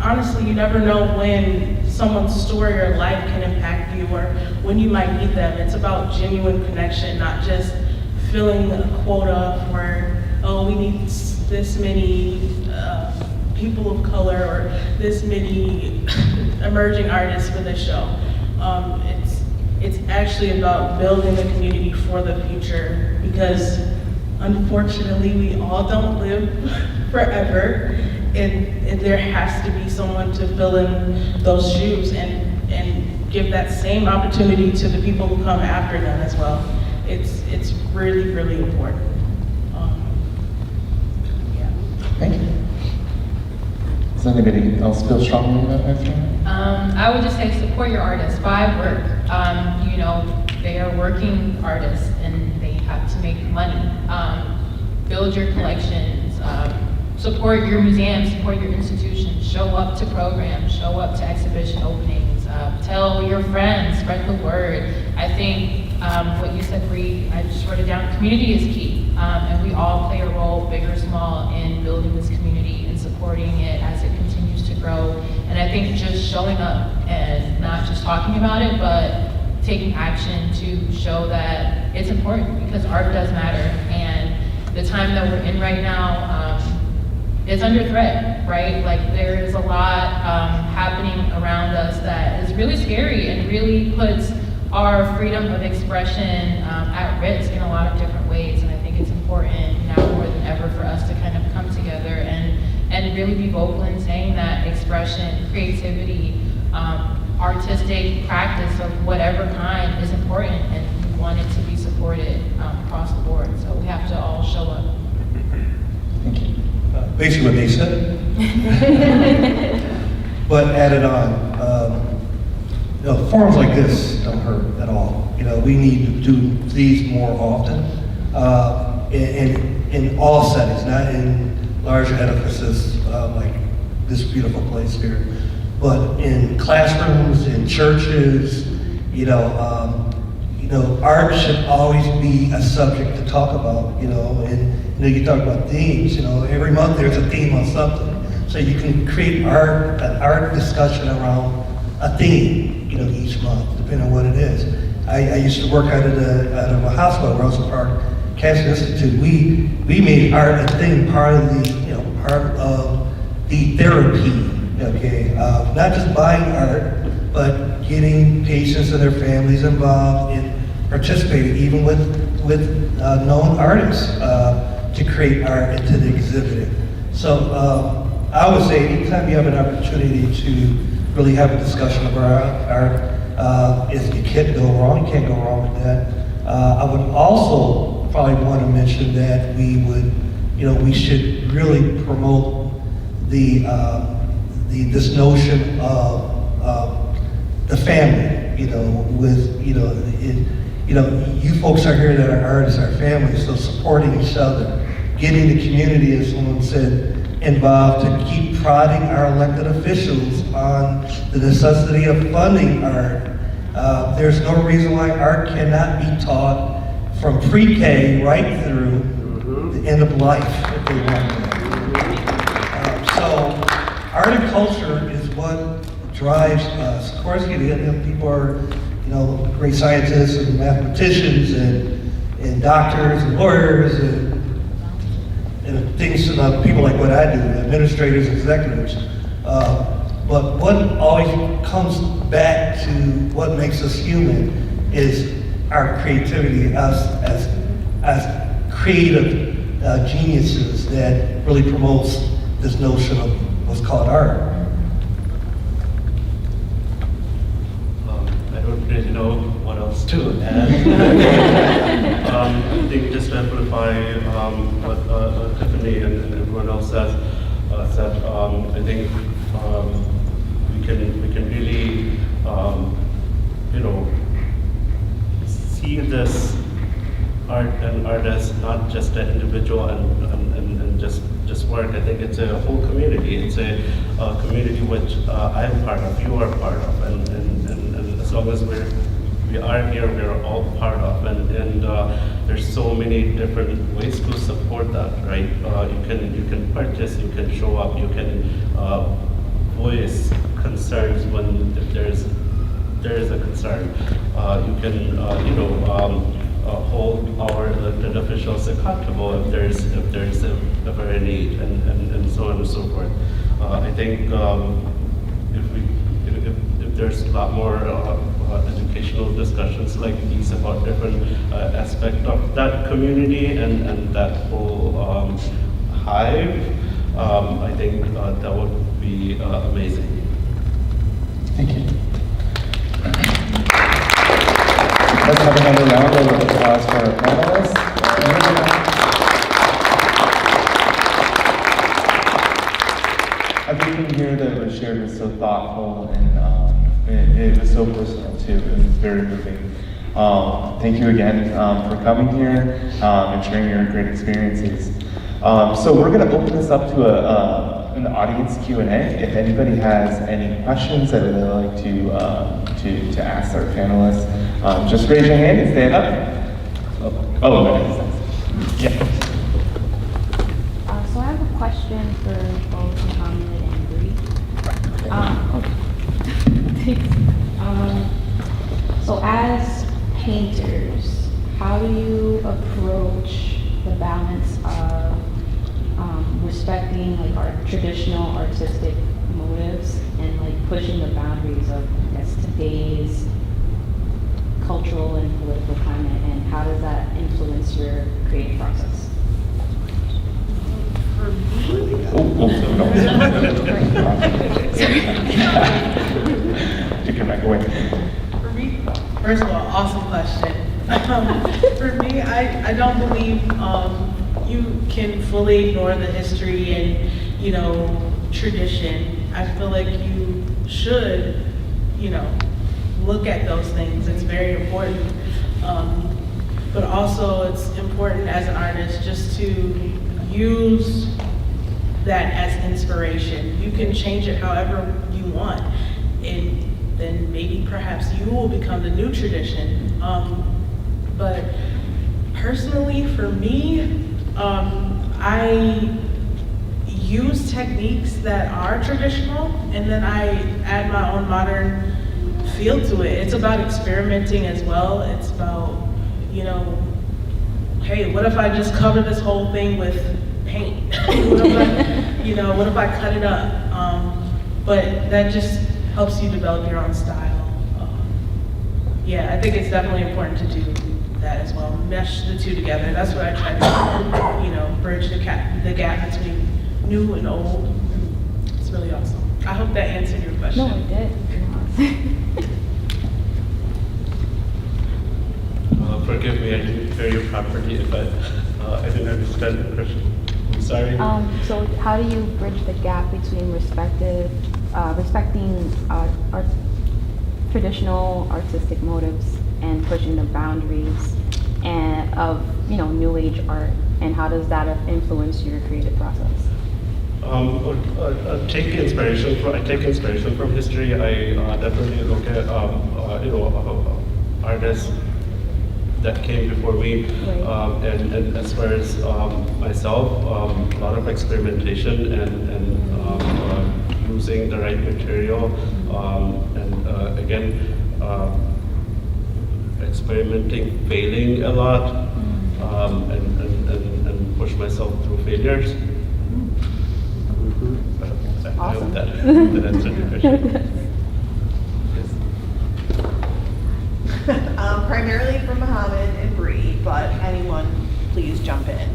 Honestly, you never know when someone's story or life can impact you or when you might need them. It's about genuine connection, not just filling a quota for, oh, we need this many people of color or this many emerging artists for this show. It's actually about building a community for the future, because unfortunately we all don't live forever, and there has to be someone to fill in those shoes and give that same opportunity to the people who come after them as well. It's really, really important. Yeah. Thank you. Does anybody else feel strongly about that? I would just say support your artists, buy work. You know, they are working artists and they have to make money. Build your collections, support your museums, support your institutions, show up to programs, show up to exhibition openings, tell your friends, spread the word. I think what you said, Bree, I just wrote it down, community is key. And we all play a role, big or small, in building this community and supporting it as it continues to grow. And I think just showing up and not just talking about it, but taking action to show that it's important, because art does matter. And the time that we're in right now is under threat, right? Like, there is a lot happening around us that is really scary and really puts our freedom of expression at risk in a lot of different ways. And I think it's important now more than ever for us to kind of come together and really be vocal in saying that expression, creativity, artistic practice of whatever kind is important, and we want it to be supported across the board. So we have to all show up. Thank you. Basically what they said, but added on. You know, forums like this don't hurt at all. You know, we need to do these more often, in all settings, not in large edifices like this beautiful place here, but in classrooms, in churches. You know, art should always be a subject to talk about. You know, and you talk about themes. You know, every month there's a theme on something, so you can create an art discussion around a theme. You know, each month, depending on what it is. I used to work out of a hospital, Rosa Park Cancer Institute. We made art a thing, part of the therapy. Okay, not just buying art, but getting patients and their families involved in participating, even with known artists, to create art and to exhibit it. So I would say anytime you have an opportunity to really have a discussion about art, you can't go wrong. You can't go wrong with that. I would also probably want to mention that we should really promote this notion of the family. You folks are here that are artists, are families, so supporting each other, getting the community, as someone said, involved to keep prodding our elected officials on the necessity of funding art. There's no reason why art cannot be taught from pre-K right through the end of life if they want to. So art and culture is what drives us. Of course, people are, great scientists and mathematicians and doctors and lawyers and things, people like what I do, administrators, executives. But what always comes back to what makes us human is our creativity, us as creative geniuses that really promotes this notion of what's called art. I don't really know what else to add. I think just to amplify what Tiffany and everyone else said, I think we can really see this art and artist not just an individual and just work. I think it's a whole community. It's a community which I am part of, you are part of, and as long as we are here, we are all part of, and there's so many different ways to support that, right? You can purchase, you can show up, you can voice concerns when if there is a concern. You can hold our elected officials accountable if there is ever a need, and so on and so forth. I think if there's a lot more educational discussions like these about different aspects of that community and that whole hive, I think that would be amazing. Thank you. Let's have another round of applause for our panelists. Everything here that was shared was so thoughtful, and it was so personal too. It was very moving. Thank you again for coming here and sharing your great experiences. So we're going to open this up to an audience Q&A. If anybody has any questions that they'd like to ask our panelists, just raise your hand and stand up. Yeah. So I have a question for both Muhammad and Bree. So as painters, how do you approach the balance of respecting like our traditional artistic motives and like pushing the boundaries of, I guess, today's cultural and political climate, and how does that influence your creative process? For me, Take your mic away. For me, first of all, awesome question. For me, I don't believe you can fully ignore the history and, tradition. I feel like you should, look at those things. It's very important. But also it's important as an artist just to use that as inspiration. You can change it however you want. And then maybe perhaps you will become the new tradition. But personally, for me, I use techniques that are traditional, and then I add my own modern feel to it. It's about experimenting as well. It's about, hey, what if I just cover this whole thing with paint? What if I cut it up? But that just helps you develop your own style. I think it's definitely important to do that as well. Mesh the two together. That's what I try to, bridge the gap between new and old. It's really awesome. I hope that answered your question. No, it did. Forgive me, I didn't hear you properly, but I didn't understand the question. I'm sorry. So how do you bridge the gap between respecting our traditional artistic motives and pushing the boundaries of new age art, and how does that influence your creative process? I take inspiration from history. I definitely look at artists that came before me, Right. And as far as myself, a lot of experimentation and using the right material, and again, experimenting, failing a lot, and push myself through failures. I hope that answered your question. Primarily from Muhammad and Bree, but anyone please jump in.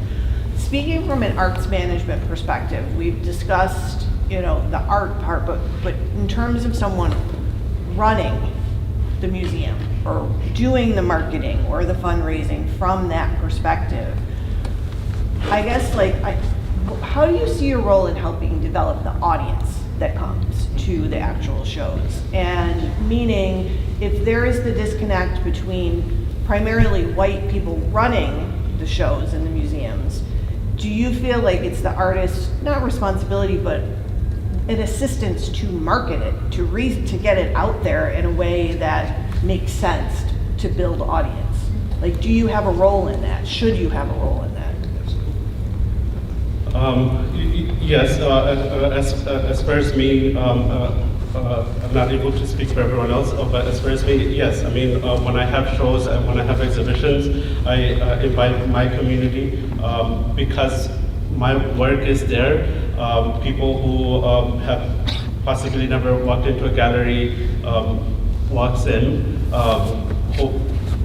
Speaking from an arts management perspective, we've discussed, the art part, but in terms of someone running the museum or doing the marketing or the fundraising from that perspective, I guess how do you see your role in helping develop the audience that comes to the actual shows? And meaning, if there is the disconnect between primarily white people running the shows in the museums, do you feel like it's the artist's, not responsibility, but an assistance to market it, to get it out there in a way that makes sense to build audience? Like, do you have a role in that? Should you have a role in that? Yes, as far as me, I'm not able to speak for everyone else, but as far as me, yes. I mean, when I have shows and when I have exhibitions, I invite my community because my work is there. People who have possibly never walked into a gallery walks in.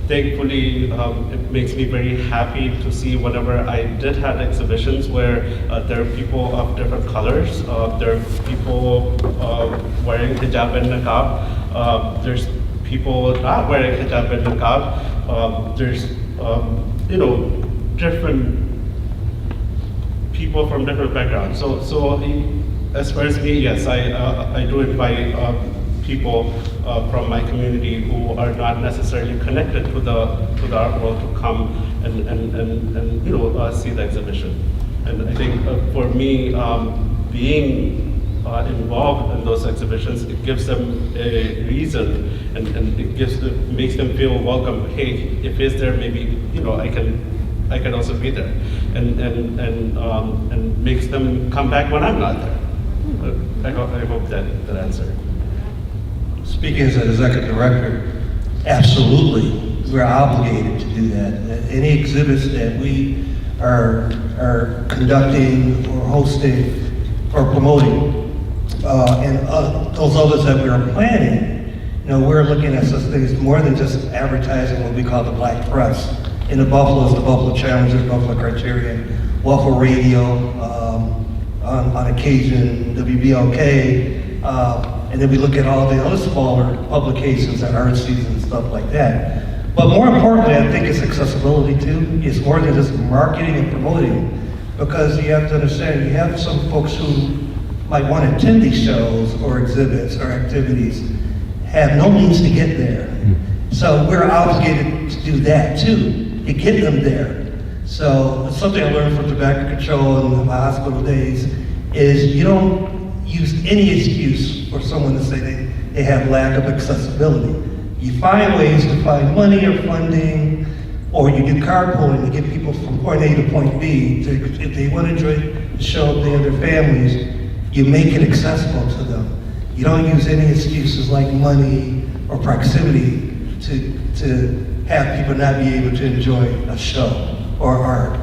Thankfully, it makes me very happy to see whenever I did have exhibitions where there are people of different colors, there are people wearing hijab and niqab, there's people not wearing hijab and niqab, there's different people from different backgrounds. So as far as me, yes, I do invite people from my community who are not necessarily connected to the art world to come and see the exhibition. And I think for me, being involved in those exhibitions, it gives them a reason and it makes them feel welcome. Hey, if it's there, maybe I can also be there, and makes them come back when I'm not there. I hope that answered. Speaking as an executive director, absolutely, we're obligated to do that. Any exhibits that we are conducting or hosting or promoting, and those others that we are planning, we're looking at such things more than just advertising what we call the black press. In the Buffalo's, the Buffalo Challengers, Buffalo Criterion, Waffle Radio, on occasion, WBLK, and then we look at all the other smaller publications and art season and stuff like that. But more importantly, I think it's accessibility too. It's more than just marketing and promoting, because you have to understand, you have some folks who might want to attend these shows or exhibits or activities, have no means to get there. So we're obligated to do that too, to get them there. So it's something I learned from tobacco control in my hospital days, is you don't use any excuse for someone to say they have lack of accessibility. You find ways to find money or funding, or you do carpooling to get people from point A to point B. If they want to enjoy the show, they and their families, you make it accessible to them. You don't use any excuses like money or proximity to have people not be able to enjoy a show or art.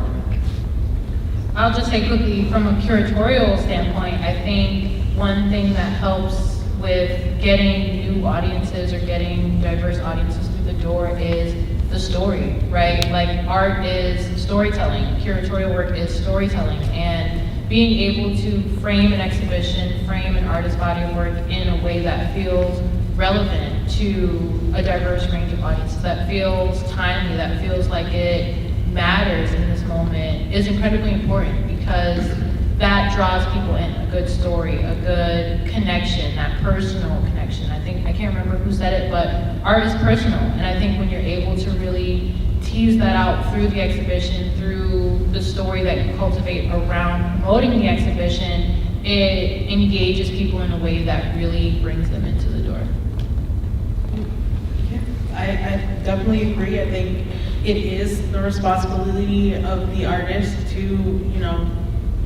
I'll just say quickly, from a curatorial standpoint, I think one thing that helps with getting new audiences or getting diverse audiences through the door is the story, right? Like, art is storytelling, curatorial work is storytelling, and being able to frame an exhibition, frame an artist's body of work in a way that feels relevant to a diverse range of audiences, that feels timely, that feels like it matters in this moment, is incredibly important, because that draws people in. A good story, a good connection, that personal connection. I can't remember who said it, but art is personal. And I think when you're able to really tease that out through the exhibition, through the story that you cultivate around promoting the exhibition, it engages people in a way that really brings them into the door. I definitely agree. I think it is the responsibility of the artist to,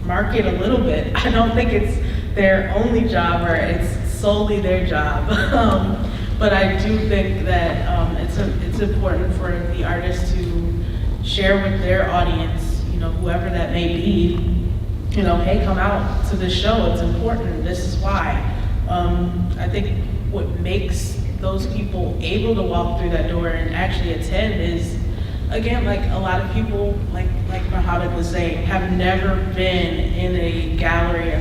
market a little bit. I don't think it's their only job or it's solely their job. But I do think that it's important for the artist to share with their audience, whoever that may be, hey, come out to this show, it's important, this is why. I think what makes those people able to walk through that door and actually attend is, again, like a lot of people, like Mohammed was saying, have never been in a gallery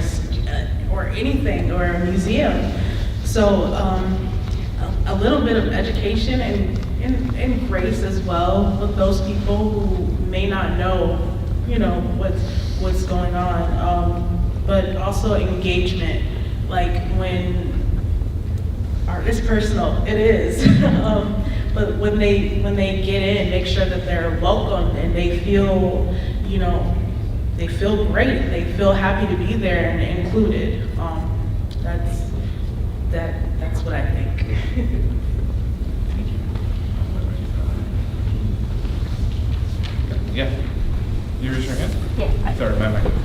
or anything, or a museum. So a little bit of education and grace as well with those people who may not know, what's going on. But also engagement, like when art is personal, it is. But when they get in, make sure that they're welcomed and they feel, they feel great. They feel happy to be there and included. That's what I think. Yeah. You raise your hand? Yeah. Sorry, my microphone.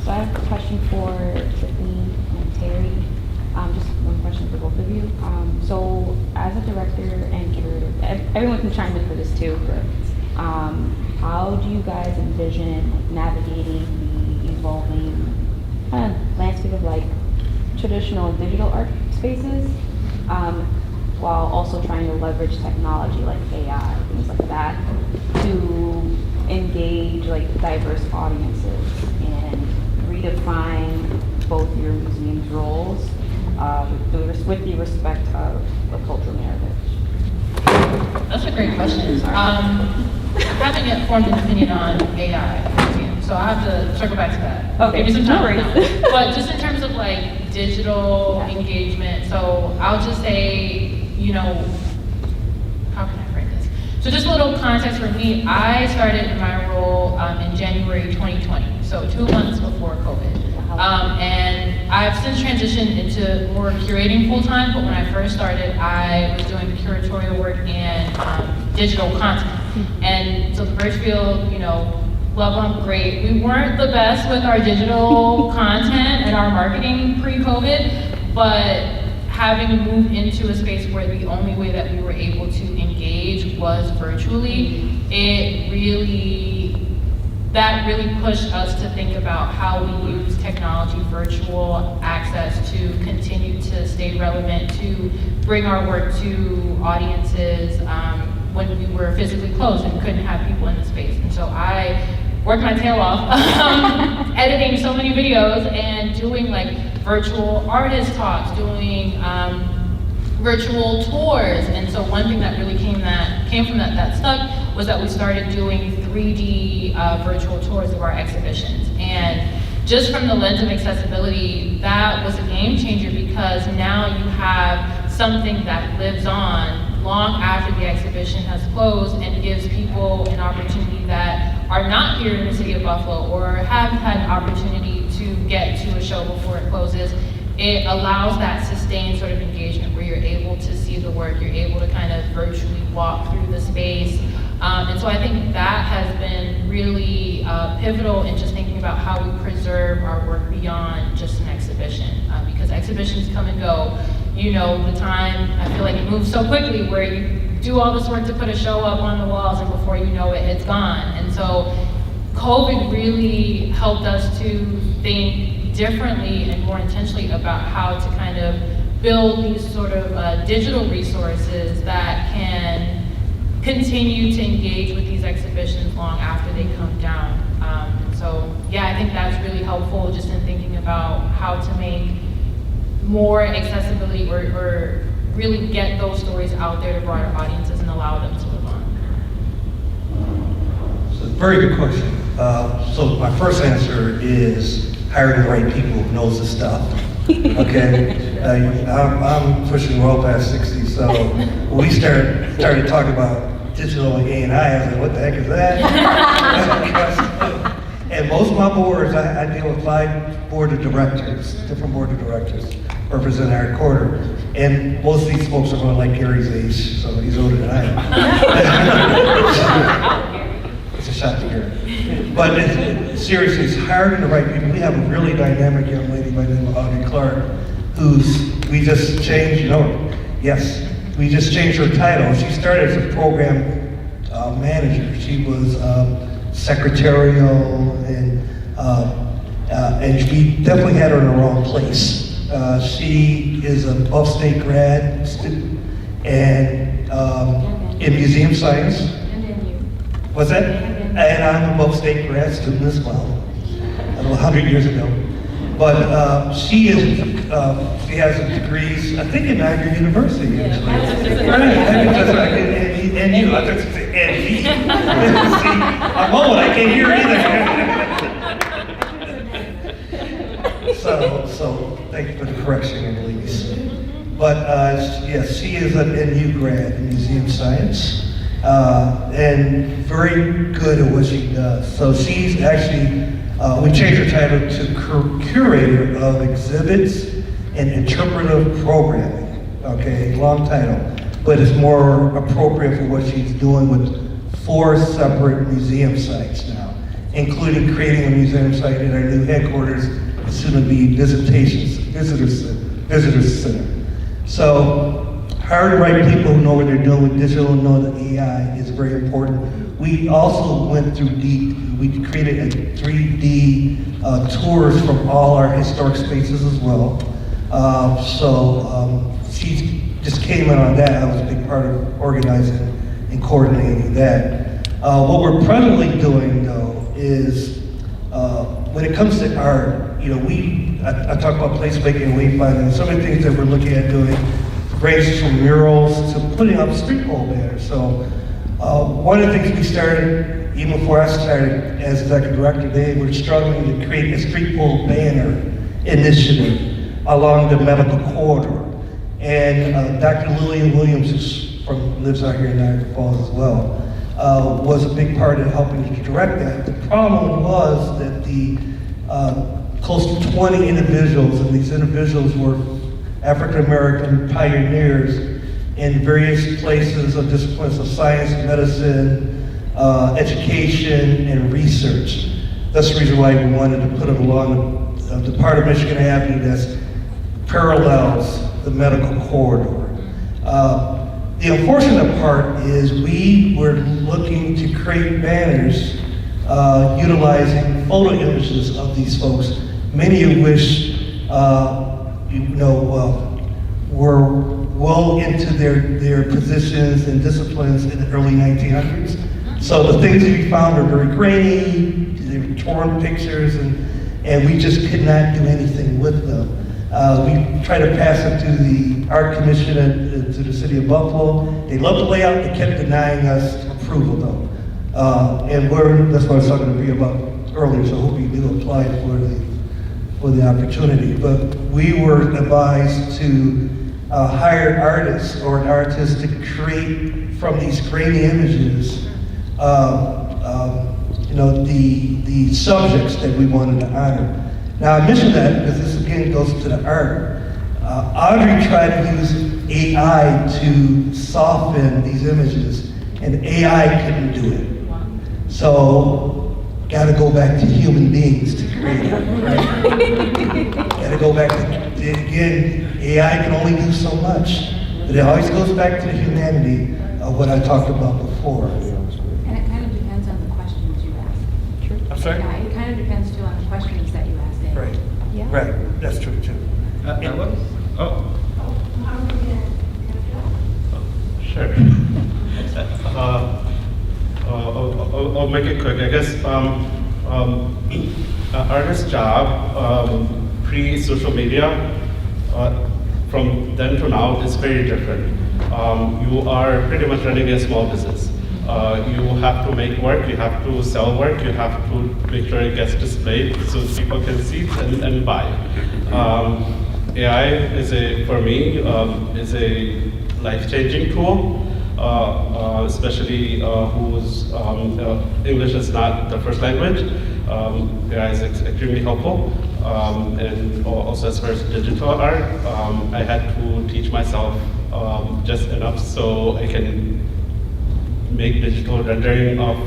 So I have a question for Tiffany and Terry. Just one question for both of you. So as a director and curator, everyone can chime in for this too, but how do you guys envision like, navigating the evolving kind of landscape of like traditional and digital art spaces, while also trying to leverage technology like AI, things like that, to engage like diverse audiences and redefine both your museum's roles with the respect of the cultural narrative? That's a great question. Having a formed an opinion on AI, so I have to circle back to that. Okay, Give me some time. no worries. But just in terms of like digital engagement, so I'll just say, you know, how can I frame this? So just a little context for me, I started in my role in January 2020, so 2 months before COVID. And I've since transitioned into more curating full-time, but when I first started, I was doing the curatorial work and digital content. And so the Birchfield, you know, love them, great. We weren't the best with our digital content and our marketing pre-COVID, but having moved into a space where the only way that we were able to engage was virtually, that really pushed us to think about how we use technology, virtual access to continue to stay relevant, to bring our work to audiences when we were physically closed and couldn't have people in the space. And so I worked my tail off editing so many videos and doing like virtual artist talks, doing virtual tours. And so one thing that really came from that stuck was that we started doing 3D virtual tours of our exhibitions. And just from the lens of accessibility, that was a game changer because now you have something that lives on long after the exhibition has closed and gives people an opportunity that are not here in the city of Buffalo or haven't had an opportunity to get to a show before it closes. It allows that sustained sort of engagement where you're able to see the work, you're able to kind of virtually walk through the space. And so I think that has been really pivotal in just thinking about how we preserve our work beyond just an exhibition. Because exhibitions come and go. You know, the time, I feel like it moves so quickly where you do all this work to put a show up on the walls and before you know it, it's gone. And so COVID really helped us to think differently and more intentionally about how to kind of build these sort of digital resources that can continue to engage with these exhibitions long after they come down. So yeah, I think that's really helpful just in thinking about how to make more accessibility or really get those stories out there to broader audiences and allow them to live on. It's a very good question. So my first answer is hiring the right people who knows the stuff. Okay, I'm pushing well past 60, so when we started talking about digital A&I, I was like, what the heck is that? And most of my boards, I deal with 5 board of directors, different board of directors, represent our quarter. And most of these folks are going like Gary's age, so he's older than I am. It's a shot to Gary. But seriously, it's hiring the right people. We have a really dynamic young lady by the name of Audrey Clark, we just changed, we just changed her title. She started as a program manager. She was secretarial, and we definitely had her in the wrong place. She is a Buff State grad student and in museum science. And then you. What's that? And I'm a Buff State grad student as well, 100 years ago. But she has degrees, I think, in Niagara University, actually. And you, I thought you said, and he. See, I'm old, I can't hear either. So thank you for the correction, Elise. But yes, she is an NU grad in museum science, and very good at what she does. So she's actually, we changed her title to curator of exhibits and interpretive programming. Okay, long title, but it's more appropriate for what she's doing with 4 separate museum sites now, including creating a museum site in our new headquarters, soon to be visitors center. So hire the right people who know what they're doing with digital and know that AI is very important. We also went through we created a 3D tours from all our historic spaces as well. She just came in on that. I was a big part of organizing and coordinating that. What we're presently doing though is, when it comes to art, you know, I talk about placemaking and wayfinding. Some of the things that we're looking at doing ranges from murals to putting up street pole banners. So one of the things we started, even before I started as executive director, they were struggling to create a street pole banner initiative along the medical corridor. And Dr. Lillian Williams, who lives out here in Niagara Falls as well, was a big part in helping to direct that. The problem was that the close to 20 individuals, and these individuals were African-American pioneers in various places of disciplines of science, medicine, education, and research. That's the reason why we wanted to put it along the part of Michigan Avenue that parallels the medical corridor. The unfortunate part is we were looking to create banners utilizing photo images of these folks, many of which were well into their positions and disciplines in the early 1900s. So the things that we found are very grainy, they were torn pictures, and we just could not do anything with them. We tried to pass it to the Art Commission and to the City of Buffalo. They loved the layout, they kept denying us approval though. And that's what I was talking to B about earlier, so I hope you do apply for the opportunity. But we were advised to hire artists or an artist to create from these grainy images the subjects that we wanted to honor. Now I mention that because this again goes to the art. Audrey tried to use AI to soften these images, and AI couldn't do it. So, gotta go back to human beings to create it, right? Gotta go back to, again, AI can only do so much, but it always goes back to the humanity of what I talked about before. And it kind of depends on the questions you ask. True. I'm sorry? Yeah, it kind of depends too on the questions that you ask. Right. Yeah. Right, that's true too. Sure. I'll make it quick. I guess an artist's job pre-social media, from then to now, is very different. You are pretty much running a small business. You have to make work, you have to sell work, you have to make sure it gets displayed so people can see it and buy. AI for me, is a life-changing tool, especially whose English is not the first language. AI is extremely helpful. And also as far as digital art, I had to teach myself just enough so I can make digital rendering of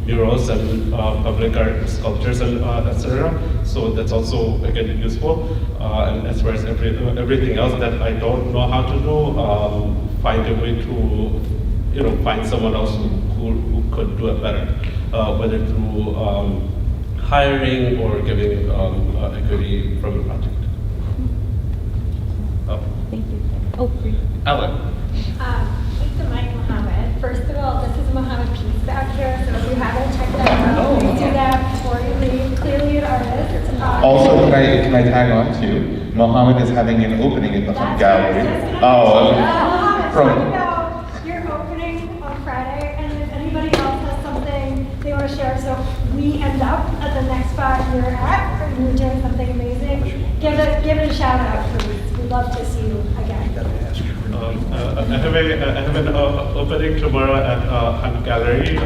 murals and public art sculptures and etc. So that's also again useful. And as far as everything else that I don't know how to do, find a way to find someone else who could do it better, whether through hiring or giving equity from a project. Thank you. Oh, great. Alan. Lisa Mike Mohammed. First of all, this is Mohammed Peace back here, so if you haven't checked that out, please do that before you leave. Clearly an artist. Also, can I tag on too? Mohammed is having an opening in the Hunt Gallery. You're opening on Friday, and if anybody else has something they want to share, so we end up at the next spot you're at, or you're doing something amazing, give it a shout out, please. We'd love to see you again. I have an opening tomorrow at Hunt Gallery.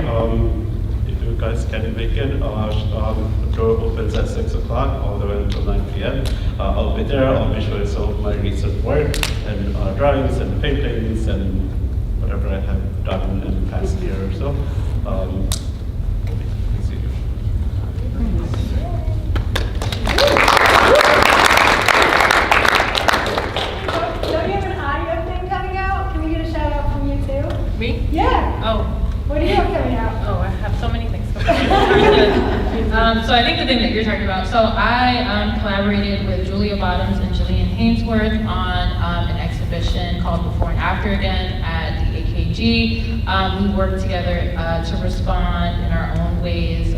If you guys can make it, the door opens at 6 o'clock all the way until 9 p.m. I'll be there. I'll be showing some of my recent work and drawings and paintings and whatever I have done in the past year or so. let's see. Don't you have an audio thing coming out? Can we get a shout out from you too? Me? Yeah. Oh, What do you have coming out? oh, I have so many things. So I think the thing that you're talking about, so I collaborated with Julia Bottoms and Jillian Hainsworth on an exhibition called Before and After Again at the AKG. We worked together to respond in our own ways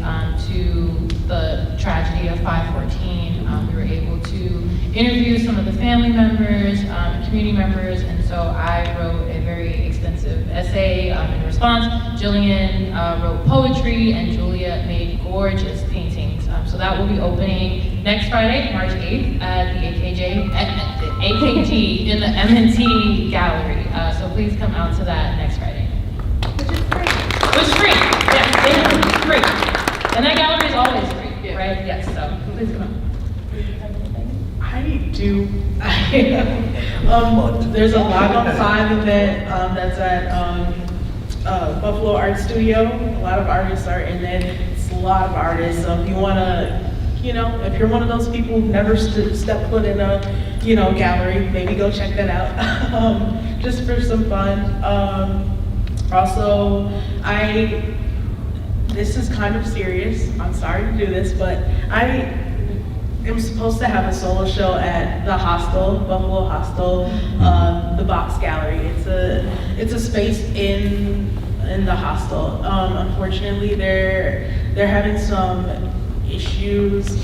to the tragedy of 514. We were able to interview some of the family members, community members, and so I wrote a very extensive essay in response. Jillian wrote poetry, and Julia made gorgeous paintings. So that will be opening next Friday, March 8th, at the AKG in the M&T Gallery. So please come out to that next Friday. Which is free. Which is free, yes, it's free. And that gallery is always free, right? Yes, so please come out. I do. There's a Log on 5 event that's at Buffalo Art Studio. A lot of artists are in it. It's a lot of artists. So if you want to, if you're one of those people who've never stepped foot in a, gallery, maybe go check that out. Just for some fun. Also, this is kind of serious. I'm sorry to do this, but I am supposed to have a solo show at the hostel, Buffalo Hostel, the Box Gallery. It's a space in the hostel. Unfortunately, they're having some issues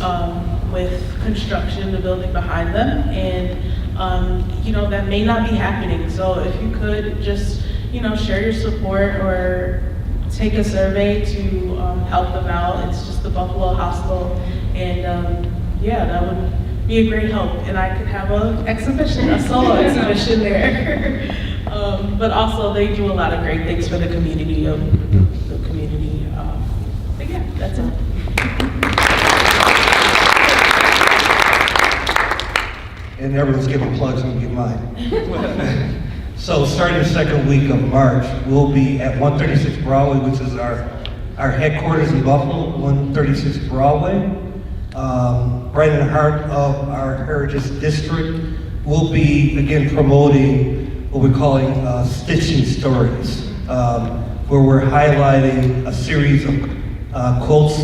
with construction, the building behind them, and that may not be happening. So if you could just share your support or take a survey to help them out. It's just the Buffalo Hostel, and yeah, that would be a great help, and I could have a solo exhibition there. But also, they do a lot of great things for the community. But yeah, that's it. And everyone's giving plugs, I'm gonna give mine. So starting the second week of March, we'll be at 136 Broadway, which is our headquarters in Buffalo, 136 Broadway. Right in the heart of our Heritage District. We'll be, again, promoting what we're calling Stitching Stories, where we're highlighting a series of quotes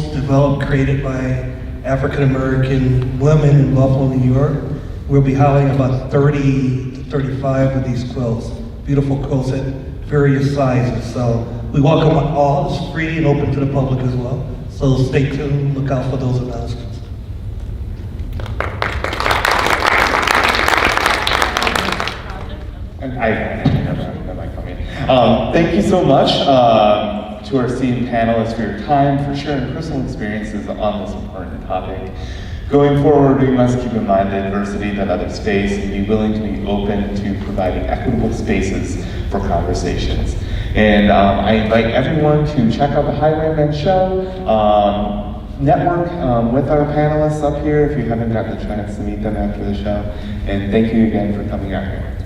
created by African-American women in Buffalo, New York. We'll be highlighting about 30 to 35 of these quilts, beautiful quilts at various sizes. So we welcome all. It's free and open to the public as well. So stay tuned, look out for those announcements. And I have my comment. Thank you so much to our esteemed panelists for your time, for sharing personal experiences on this important topic. Going forward, we must keep in mind the adversity that others face and be willing to be open to providing equitable spaces for conversations. And I invite everyone to check out the Highwaymen show, network with our panelists up here if you haven't gotten the chance to meet them after the show. And thank you again for coming out here.